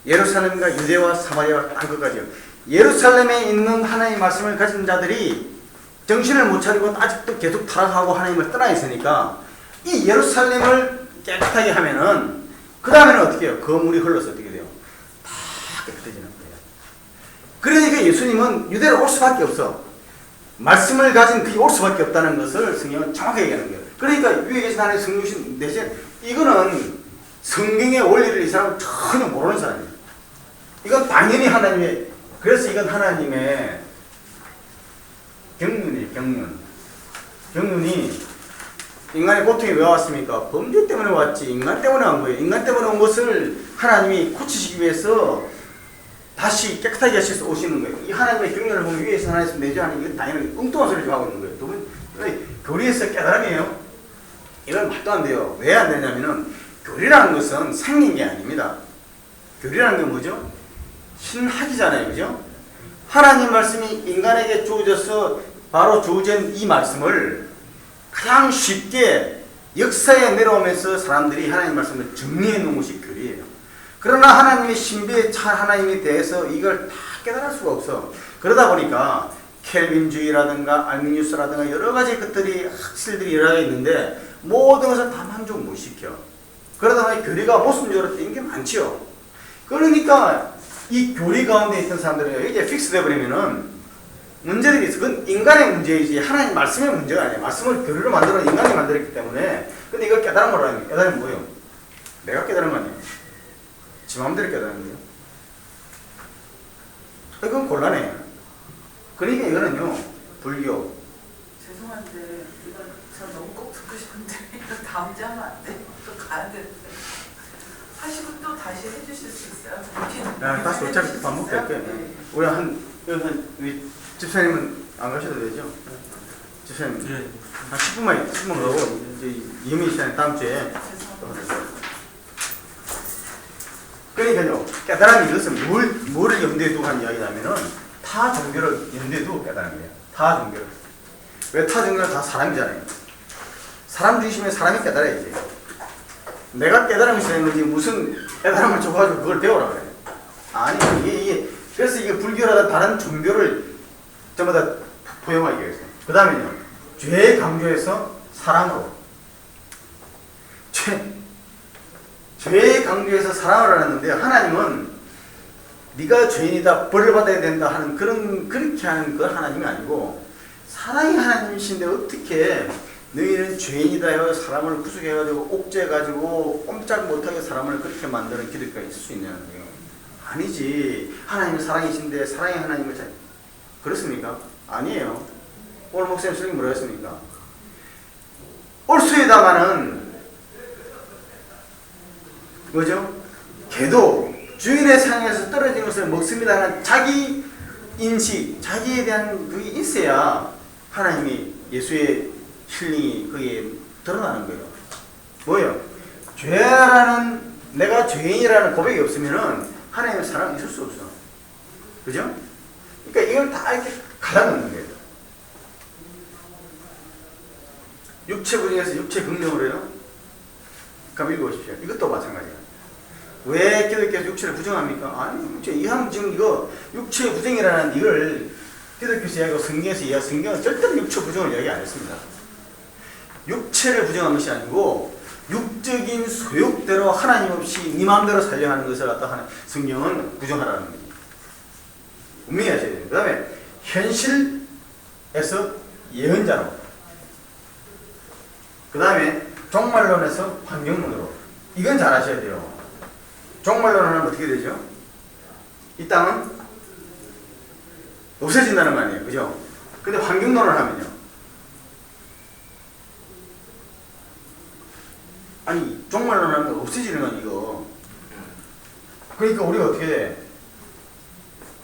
예루살렘과 유대와 사마리아와 한 것까지요. 예루살렘에 있는 하나님의 말씀을 가진 자들이 정신을 못 차리고 아직도 계속 타락하고 하나님을 떠나 있으니까 이 예루살렘을 깨끗하게 하면은 그 다음에는 어떻게 해요? 거물이 흘러서 어떻게 돼요? 다 깨끗해지는 거예요. 그러니까 예수님은 유대로 올 수밖에 없어. 말씀을 가진 그게 올 수밖에 없다는 것을 성경은 정확하게 얘기하는 거예요. 그러니까 위에 계신 하나님의 성령신 대신 이거는 성경의 원리를 이 사람은 전혀 모르는 사람이에요. 이건 당연히 하나님의, 그래서 이건 하나님의 경륜이에요. 경륜이 인간의 고통이 왜 왔습니까? 범죄 때문에 왔지 인간 때문에 온 거예요. 인간 때문에 온 것을 하나님이 고치시기 위해서 다시 깨끗하게 하셔서 오시는 거예요. 이 하나님의 경륜을 보면 위에서 하나님께서 내주하는 이건 당연히 엉뚱한 소리를 좀 하고 있는 거예요. 두 분, 교리에서 깨달음이에요. 이건 말도 안 돼요. 왜 안 되냐면은 교리라는 것은 생긴 게 아닙니다. 교리라는 게 뭐죠? 신학이잖아요. 그죠? 하나님 말씀이 인간에게 주어져서 바로 주어진 이 말씀을 가장 쉽게 역사에 내려오면서 사람들이 하나님 말씀을 정리해 놓은 것이 교리예요. 그러나 하나님의 신비의 차 하나님에 대해서 이걸 다 깨달을 수가 없어. 그러다 보니까 켈빈주의라든가 알미니우스라든가 여러 가지 것들이 학설들이 여러 가지 있는데 모든 것을 다 만족 못 시켜. 그러다 보니 교리가 모순적으로 뛴 게 많지요. 그러니까 이 교리 가운데 있던 사람들은 이제 픽스돼 버리면은 문제들이 있어. 그건 인간의 문제이지 하나님 말씀의 문제가 아니에요. 말씀을 교리로 만들어 인간이 만들었기 때문에. 근데 이걸 깨달은 거라는 게 깨달으면 뭐예요? 내가 깨달은 거 아니에요? 지 마음대로 깨달은 거예요. 이건 곤란해요. 그러니까 이거는요, 불교. 죄송한데 이거 저 너무 꼭 듣고 싶은데 이거 다음 주에 하면 안 돼? 또 가야 되는데 하시고 또 다시 해주실 수 있어요? 야, 다시 어차피 밥 먹고 할게. 우리 우리 집사님은 안 가셔도 되죠? 집사님 예. 한 10분만 가고 이제 이미 시간에 다음 주에. 그러니까요, 깨달음이 이것은 뭐를 염두에 두고 한 이야기냐면은 타 종교를 염두에 두고 깨달은 거예요. 타 종교를. 왜 타 종교는 다 사람이잖아요. 사람 중심의 사람이 깨달아야지. 내가 깨달음이 있어야 되는 거지 무슨 깨달음을 줘가지고 그걸 배우라 그래. 아니, 이게 그래서 이게 불교라든 다른 종교를 전부 다 포용하기 위해서. 그 다음에요, 죄 강조해서 사랑으로. 죄 강조해서 사랑을 하는데 하나님은 네가 죄인이다, 벌을 받아야 된다 하는 그렇게 하는 그 하나님이 아니고 사랑의 하나님이신데 어떻게 너희는 죄인이다 해서 사람을 구속해가지고 옥죄해가지고 꼼짝 못하게 사람을 그렇게 만드는 기득권이 있을 수 있냐는 거예요. 아니지. 하나님은 사랑이신데 사랑의 하나님을 잘 그렇습니까? 아니에요. 오늘 목사님 설교 뭐라 했습니까? 올수에다가는 뭐죠? 개도 주인의 상에서 떨어진 것을 먹습니다 하는 자기 인식, 자기에 대한 그게 있어야 하나님이 예수의 힐링이 거기에 드러나는 거예요. 뭐예요? 죄라는, 내가 죄인이라는 고백이 없으면은 하나님의 사랑이 있을 수 없어. 그죠? 그러니까 이걸 다 이렇게 갈아넣는 거예요. 육체 부정에서 육체 긍정으로 해요? 그럼 읽어보십시오. 이것도 마찬가지예요. 왜 기독교에서 육체를 부정합니까? 아니, 지금 이거 육체 부정이라는 이걸 기독교에서 이야기하고 성경에서 이야기하고 성경은 절대로 육체 부정을 이야기 안 했습니다. 육체를 부정한 것이 아니고 육적인 소욕대로 하나님 없이 네 마음대로 살려 하는 것을 갖다 하는 성경은 부정하라는 거지. 분명히 하셔야 돼요. 그 다음에 현실에서 예언자로, 그 다음에 종말론에서 환경론으로. 이건 잘 아셔야 돼요. 종말론을 하면 어떻게 되죠? 이 땅은 없어진다는 거 아니에요. 그죠? 근데 환경론을 하면요. 아니, 종말론을 하면 없어지는 건 이거. 그러니까 우리가 어떻게 돼?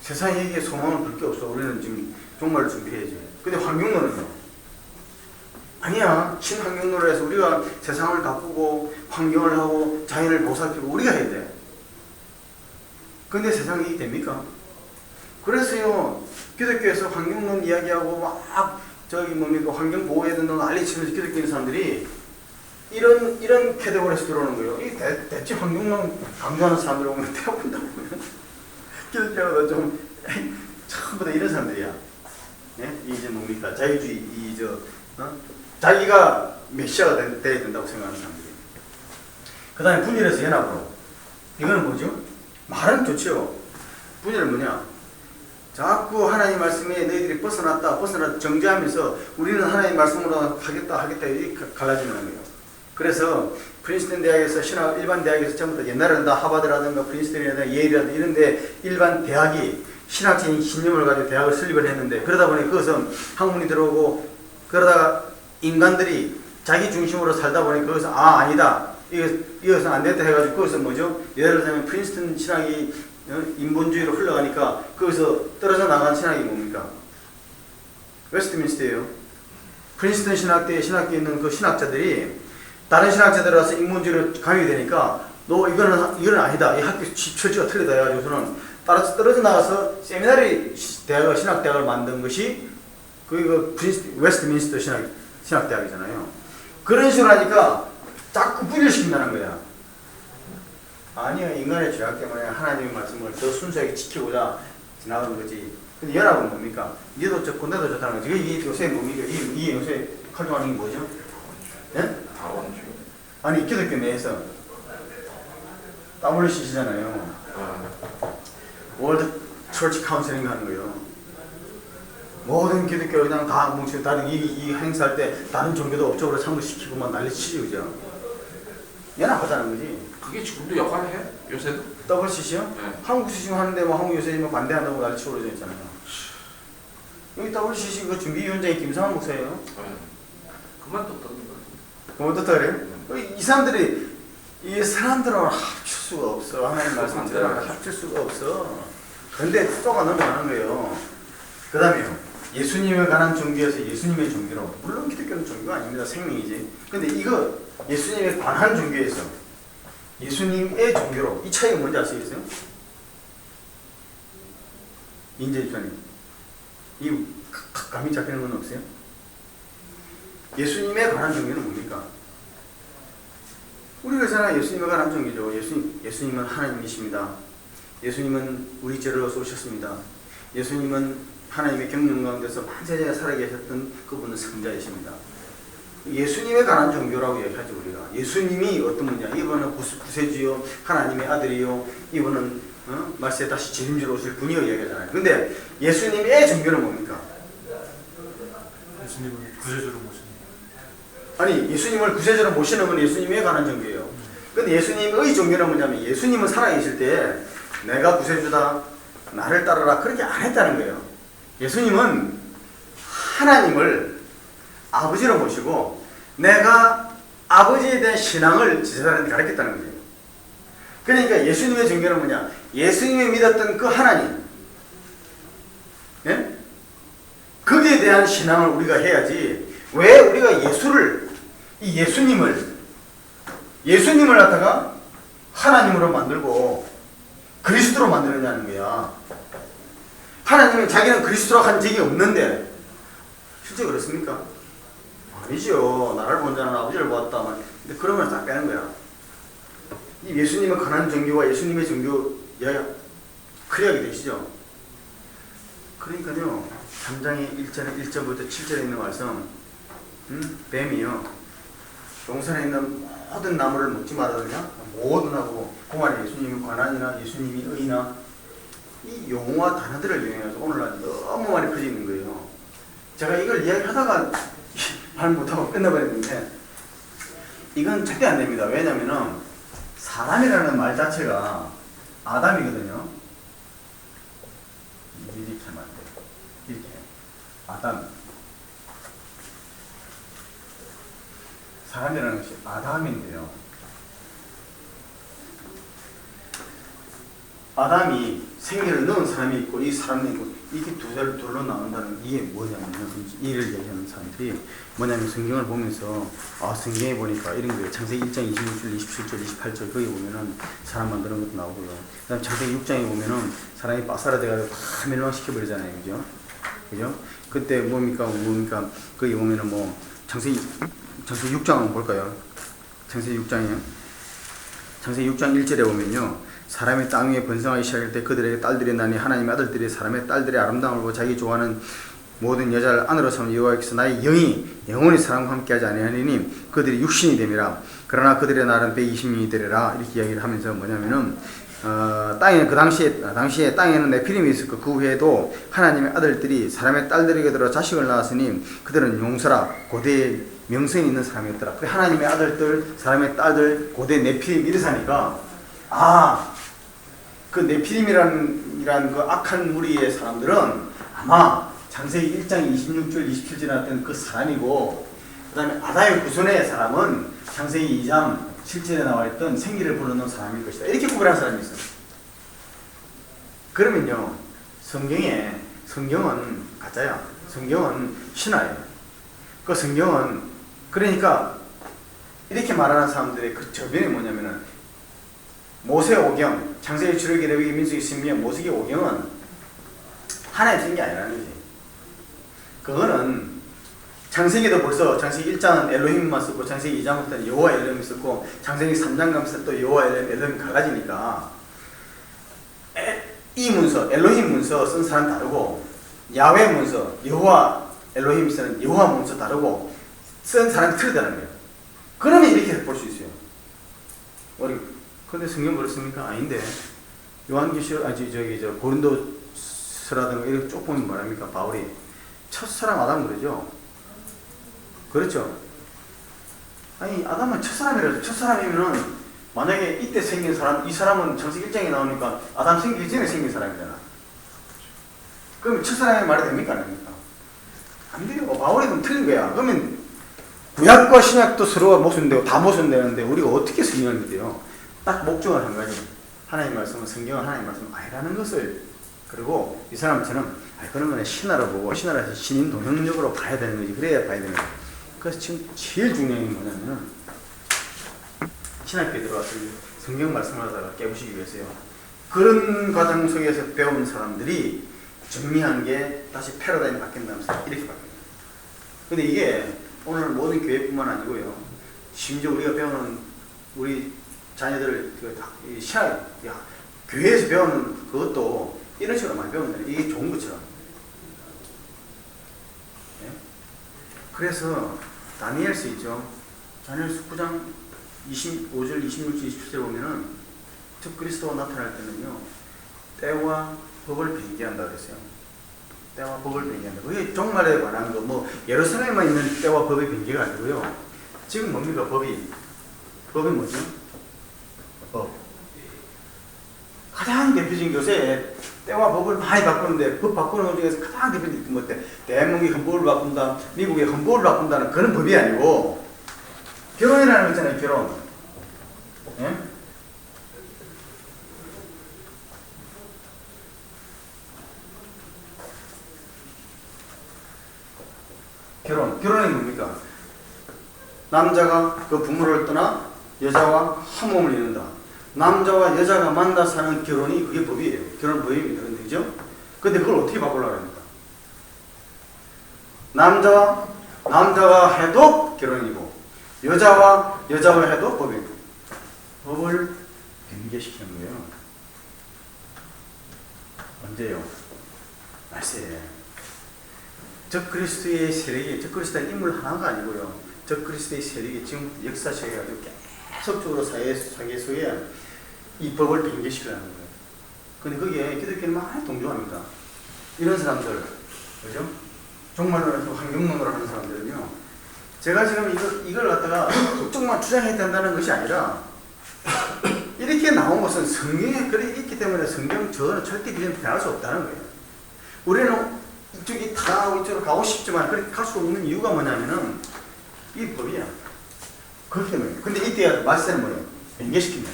세상에 소망을 볼 게 없어. 우리는 지금 종말을 준비해야지. 근데 환경론은요? 아니야. 신환경론을 해서 우리가 세상을 가꾸고 환경을 하고 자연을 보살피고 우리가 해야 돼. 근데 세상이 이게 됩니까? 그래서요, 기독교에서 환경론 이야기하고 막 저기 뭡니까 환경 보호해야 된다고 난리치면서 기독교 있는 사람들이 이런 캐테고리에서 들어오는 거예요. 이 대체 환경론 강조하는 사람들 오면 태워본다고 보면 기독교가 좀 처음부터 이런 사람들이야. 네? 이제 뭡니까 자유주의 자기가 메시아가 돼야 된다고 생각하는 사람들이. 그 다음에 분열해서 연합으로. 이거는 뭐죠? 말은 좋죠. 분열은 뭐냐? 자꾸 하나님 말씀에 너희들이 벗어났다 정죄하면서 우리는 하나님 말씀으로 하겠다 이렇게 갈라지는 거예요. 그래서 프린스턴 대학에서 일반 대학에서 전부 다 옛날에는 다 하버드라든가 프린스턴이라든가 예일이라든가 이런데 일반 대학이 신학적인 신념을 가지고 대학을 설립을 했는데 그러다 보니 그것은 학문이 들어오고 그러다가 인간들이 자기 중심으로 살다 보니 거기서 아니다 이것은 안 됐다 해가지고 그것은 뭐죠? 예를 들면 프린스턴 신학이 인본주의로 흘러가니까 거기서 떨어져 나간 신학이 뭡니까? 웨스트민스터예요. 프린스턴 신학대에 있는 그 신학자들이 다른 신학자들 와서 인본주의로 강요되니까 너 이거는 아니다. 이 학교 처지가 틀리다 해가지고서는 떨어져 나가서 세미나리 신학대학을 만든 것이 웨스트민스터 신학대학이잖아요. 그런 식으로 하니까 자꾸 분열시킨다는 거야. 아니요, 인간의 죄악 때문에 하나님의 말씀을 더 순수하게 지키고자 나가는 거지. 근데 연합은 뭡니까? 니도 좋고 나도 좋다는 거지. 이게 요새 뭡니까? 이 요새 활동하는 게 뭐죠? 예? 다원주의. 아니 기독교 내에서 WCC잖아요. 월드 처치 카운슬링 하는 거예요. 모든 기독교 그냥 다 뭉치고 다른 이 행사할 때 다른 종교도 업적으로 참여시키고 막 난리치지 그죠? 연합하자는 거지. 그게 지금도 역할을 해? 요새도? WCC요? 네. 한국 CC 하는데 뭐 한국 요새 뭐 반대한다고 난리치고 그러져 있잖아요. 여기 WCC 그 준비위원장이 김상환 목사예요. 네. 그만뒀다는 거지. 그럼 어떻다 그래요? 이 사람들이 이 사람들은 합칠 수가 없어. 하나님 말씀 들으면 합칠 수가 없어. 근데 쏘가 넘어가는 거예요. 그 다음에요. 예수님에 관한 종교에서 예수님의 종교로. 물론 기독교는 종교가 아닙니다. 생명이지. 근데 이거 예수님에 관한 종교에서 예수님의 종교로. 이 차이가 뭔지 알 수 있어요? 인재집사님. 이 감이 잡히는 건 없어요? 예수님에 관한 종교는 뭡니까? 우리가 있잖아 예수님에 관한 종교죠. 예수님은 하나님이십니다. 예수님은 우리 죄를 쏘셨습니다. 예수님은 하나님의 경륜 가운데서 만세전에 살아계셨던 그분은 성자이십니다. 예수님에 관한 종교라고 얘기하죠 우리가. 예수님이 어떤 분이냐? 이분은 구세주요, 하나님의 아들이요. 이분은 말세에 다시 재림지로 오실 분이요 얘기하잖아요. 근데 예수님의 종교는 뭡니까? 예수님을 구세주로 모십니다. 아니 예수님을 구세주로 모시는 건 예수님에 관한 종교예요. 근데 예수님의 종교는 뭐냐면 예수님은 살아계실 때 내가 구세주다 나를 따르라 그렇게 안 했다는 거예요. 예수님은 하나님을 아버지로 모시고 내가 아버지에 대한 신앙을 지사람한테 가르쳤다는 거예요. 그러니까 예수님의 종교는 뭐냐? 예수님이 믿었던 그 하나님, 예? 거기에 대한 신앙을 우리가 해야지. 왜 우리가 예수님을 갖다가 하나님으로 만들고 그리스도로 만들었냐는 거야. 하나님은 자기는 그리스도로 한 적이 없는데 실제 그렇습니까? 아니죠. 나를 본 자는 아버지를 보았다. 근데 그러면 딱 빼는 거야. 이 예수님의 관한 종교와 예수님의 종교 클리어하게 되시죠? 그러니까요. 3장의 1절부터 7절에 있는 말씀 뱀이요. 동산에 있는 모든 나무를 먹지 말아야 모든 하고 그 말에 예수님의 관한이나 예수님이 의나 이 용어와 단어들을 이용해서 오늘날 너무 많이 퍼지는 거예요. 제가 이걸 이야기하다가 말 못하고 끝나버렸는데 이건 절대 안 됩니다. 왜냐면은 사람이라는 말 자체가 아담이거든요. 이렇게 하면 안 돼요. 이렇게 아담. 사람이라는 것이 아담인데요. 아담이 생기를 넣은 사람이 있고 이 사람이 있고 이게 둘로 나온다는 이게 뭐냐면 이를 얘기하는 사람들이 뭐냐면 성경을 보면서 성경에 보니까 이런 거예요. 창세기 1장 26절, 27절, 28절 거기 보면은 사람 만드는 것도 나오고요. 그다음 창세기 6장에 보면은 사람이 빠사라돼가지고 다 멸망시켜버리잖아요. 그죠? 그죠? 그때 뭡니까? 거기 보면은 뭐 창세기 6장 한번 볼까요? 창세기 6장이요. 창세기 6장 1절에 보면요. 사람이 땅 위에 번성하기 시작할 때 그들에게 딸들이 나니 하나님의 아들들이 사람의 딸들의 아름다움을 보고 자기 좋아하는 모든 여자를 안으로 삼은 여호와께서 나의 영이 영원히 사람과 함께하지 아니하리니 그들이 육신이 됨이라. 그러나 그들의 날은 120년이 되리라. 이렇게 이야기를 하면서 뭐냐면은 땅에는 그 당시에 땅에는 네피림이 있었고 그 후에도 하나님의 아들들이 사람의 딸들에게 들어 자식을 낳았으니 그들은 용서라 고대에 명성이 있는 사람이었더라. 그래 하나님의 아들들, 사람의 딸들, 고대 네피림 이르사니까 그 네피림이란 그 악한 무리의 사람들은 아마 창세기 1장 26절 27절에 나왔던 그 사람이고 그 다음에 아담의 후손의 사람은 창세기 2장 7절에 나와있던 생기를 불어넣은 사람일 것이다. 이렇게 구별한 사람이 있어요. 그러면요 성경은 가짜야. 성경은 신화예요. 그 성경은 그러니까 이렇게 말하는 사람들의 그 저변이 뭐냐면은 모세오경, 창세기, 출애굽기, 레위기, 민수기, 신명, 모세기 오경은 하나의 쓴 게 아니라는 거지. 그거는 창세기도 벌써 창세기 1장은 엘로힘만 썼고 창세기 2장부터는 여호와 엘로힘이 썼고 창세기 3장 가면서 또 여호와 엘로힘이 갈라지니까 이 문서, 엘로힘 문서 쓴 사람 다르고 야훼 문서, 여호와 엘로힘 쓰는 여호와 문서 다르고 쓴 사람이 틀리다는 거예요. 그러면 이렇게 볼 수 있어요. 근데 성경 그렇습니까? 아닌데 요한계시록 고린도서라든가 이렇게 쭉 보면 말합니까? 바울이 첫사랑 아담 그러죠. 그렇죠. 아니 아담은 첫사람이라서 첫사람이면은 만약에 이때 생긴 사람 이 사람은 창세기 1장에 나오니까 아담 생기기 전에 생긴 사람이잖아. 그럼 첫사람이 말이 됩니까? 안 됩니까? 안 돼요. 바울이 그럼 틀린 거야. 그러면 구약과 신약도 서로가 모순되고 다 모순되는데 우리가 어떻게 성경을 믿어요? 딱 목적은 한 가지. 하나님 말씀은 성경은 하나님 말씀 아니라는 것을. 그리고 이 사람처럼 그러면 신화로 보고 신화라서 신인 동영역으로 봐야 되는 거지. 그래야 봐야 되는 거지. 그래서 지금 제일 중요한 게 뭐냐면 신학교에 들어와서 성경 말씀을 하다가 깨부시기 위해서요. 그런 과정 속에서 배운 사람들이 정리한 게 다시 패러다임이 바뀐다면서 이렇게 바뀝니다. 근데 이게 오늘 모든 교회뿐만 아니고요. 심지어 우리가 배우는 우리 자녀들 교회에서 배우는 그것도 이런 식으로 많이 배운다. 이게 좋은 것처럼. 네? 그래서 다니엘서 있죠. 다니엘서 9장 25절, 26절, 27절 보면은 즉 그리스도가 나타날 때는요. 때와 법을 변개한다 그랬어요. 때와 법을 변개한다. 그게 종말에 관한 거 뭐 예루살렘에만 있는 때와 법의 변개가 아니고요. 지금 뭡니까 법이 뭐죠? 가장 대표적인 것에 때와 법을 많이 바꾸는데 법 바꾸는 것 중에서 가장 대표적인 것 같아. 대한민국이 헌법을 바꾼다, 미국의 헌법을 바꾼다는 그런 법이 아니고 결혼이라는 거 있잖아요. 결혼. 예? 결혼이 뭡니까? 남자가 그 부모를 떠나 여자와 한 몸을 이룬다. 남자와 여자가 만나서 하는 결혼이 그게 법이에요. 결혼 법입니다. 그죠? 근데 그걸 어떻게 바꾸려고 합니까? 남자가 해도 결혼이고 여자가 해도 법이고 법을 변개시키는 거예요. 언제요? 말세에. 적그리스도의 세력이 적그리스도의 인물 하나가 아니고요. 적그리스도의 세력이 지금 역사적에 가지고 계속적으로 사회 속에 이 법을 변개시키려는 거예요. 근데 거기에 기독교는 많이 동조합니다. 이런 사람들, 그죠? 정말로 환경론으로 하는 사람들은요. 제가 지금 이걸 갖다가 그쪽만 주장해야 된다는 것이 아니라 이렇게 나온 것은 성경에 그렇게 있기 때문에 성경 저는 절대 그냥 변할 수 없다는 거예요. 우리는 이쪽이 타고 이쪽으로 가고 싶지만 그렇게 갈 수 없는 이유가 뭐냐면은 이 법이야. 그렇기 때문에. 근데 이때 말세는 뭐예요? 변개시킨다.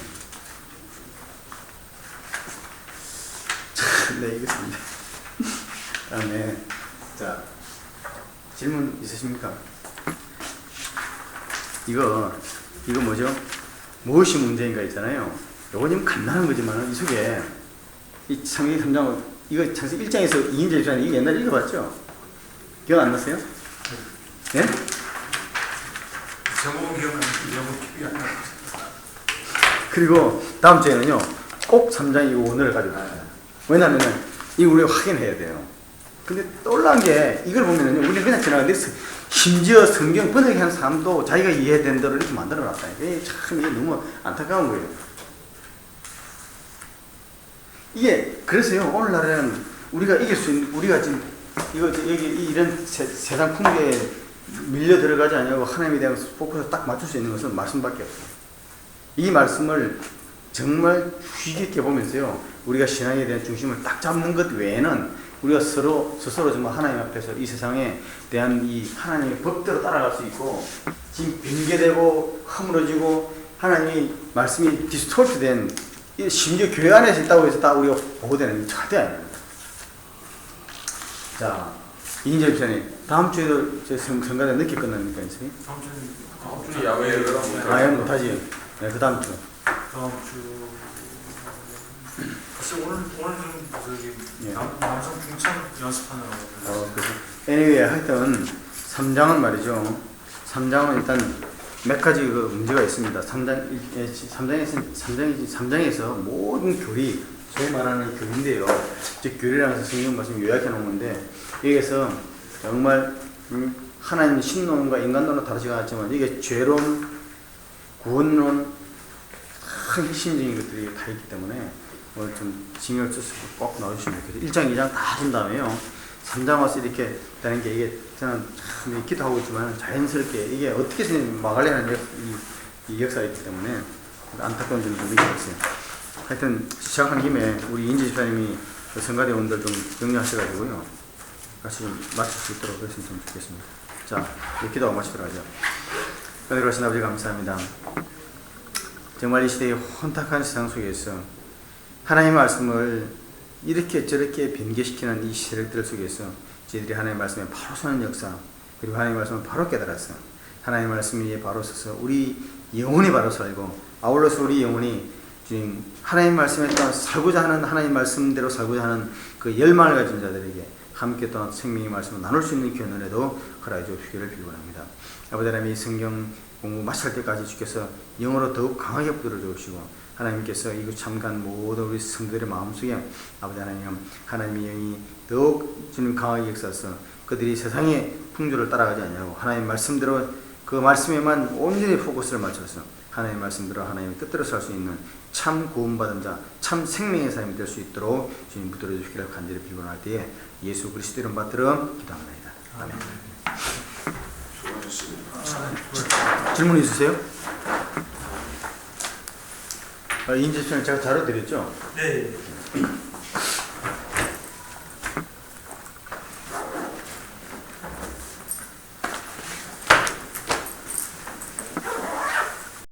네, 이겼습니다. 다음에 자 질문 있으십니까? 이거 뭐죠? 무엇이 문제인가 있잖아요. 요거 좀 간단한 거지만 이 속에 이 창세기 3장 이거 창세기 1장에서 2인자 입장에 이거 옛날에 읽어봤죠? 기억 안 나세요? 예? 제목은 기억나는데 내용은 기억이 안 나요. 그리고 다음 주에는요 꼭 3장 5원을 가지고 있어요. 왜냐면은 이거 우리가 확인해야 돼요. 근데 놀라운 게 이걸 보면은요 우리는 그냥 지나가는데 심지어 성경 번역한 사람도 자기가 이해된 대로 이렇게 만들어 놨다. 이게 참 이게 너무 안타까운 거예요. 이게 그래서요 오늘날에는 우리가 이길 수 있는 우리가 지금 이거 여기 이런 세상 풍조에 밀려 들어가지 않냐고 하나님에 대한 포커스를 딱 맞출 수 있는 것은 말씀밖에 없어요. 이 말씀을 정말 귀 깊게 보면서요 우리가 신앙에 대한 중심을 딱 잡는 것 외에는 우리가 스스로 정말 하나님 앞에서 이 세상에 대한 이 하나님의 법대로 따라갈 수 있고 지금 빙계되고 허물어지고 하나님의 말씀이 디스토트된 심지어 교회 안에서 있다고 해서 다 우리가 보호되는 게 절대 아닙니다. 자, 이인절 전에 다음 주에도 제 성가대 늦게 끝납니까? 다음 주에 야외를 아예 못하지. 네, 그 다음 주. 글쎄 오늘 좀 저기 예. 남성 중창 연습하느라고. 그래서 anyway 하여튼 3장은 말이죠. 3장은 일단 몇 가지 그 문제가 있습니다. 3장에서 모든 교리, 소위 말하는 교리인데요. 즉 교리라는 것은 성경 말씀 요약해 놓은 건데 여기에서 정말 하나님 신론과 인간론은 다르지가 않지만 이게 죄론, 구원론 큰 핵심적인 것들이 다 있기 때문에 오늘 좀 신경을 써서 꼭 나와주시면 좋겠어요. 1장, 2장 다 한 다음에요. 3장 와서 이렇게 되는 게 이게 저는 참 기도하고 있지만 자연스럽게 이게 어떻게든 막으려는 이 역사가 있기 때문에 안타까운 점이 좀 있었어요. 하여튼 시작한 김에 우리 인지 집사님이 성가대원들 좀 격려하셔가지고요. 같이 좀 마칠 수 있도록 했으면 좀 좋겠습니다. 자, 이렇게 기도하고 마치도록 하죠. 은혜로우신 아버지 감사합니다. 정말 이 시대의 혼탁한 세상 속에서 하나님의 말씀을 이렇게 저렇게 변개시키는 이 세력들 속에서 저희들이 하나님의 말씀에 바로 서는 역사 그리고 하나님의 말씀을 바로 깨달아서 하나님의 말씀 위에 바로 서서 우리 영혼이 바로 살고 아울러서 우리 영혼이 주님 하나님의 말씀에 따라 살고자 하는 하나님의 말씀대로 살고자 하는 그 열망을 가진 자들에게 함께 또한 생명의 말씀을 나눌 수 있는 기회에도 허락해 주시기를 빌원합니다. 아버지 하나님 이 성경 공부 마칠 때까지 주께서 영어로 더욱 강하게 붙들어 주시고 하나님께서 이곳 참관 모든 우리 성도들의 마음속에 아버지 하나님 하나님의 영이 더욱 주님 강하게 역사해서 그들이 세상의 풍조를 따라가지 않냐고 하나님 말씀대로 그 말씀에만 온전히 포커스를 맞춰서 하나님 말씀대로 하나님의 뜻대로 살 수 있는 참 구원받은 자, 참 생명의 삶이 될 수 있도록 주님 붙들어 주시기를 간절히 빌원할 때에 예수 그리스도 이름 받들어 기도합니다. 아멘. 수고하셨습니다. 질문 있으세요? 인지수는 제가 자료 드렸죠? 네.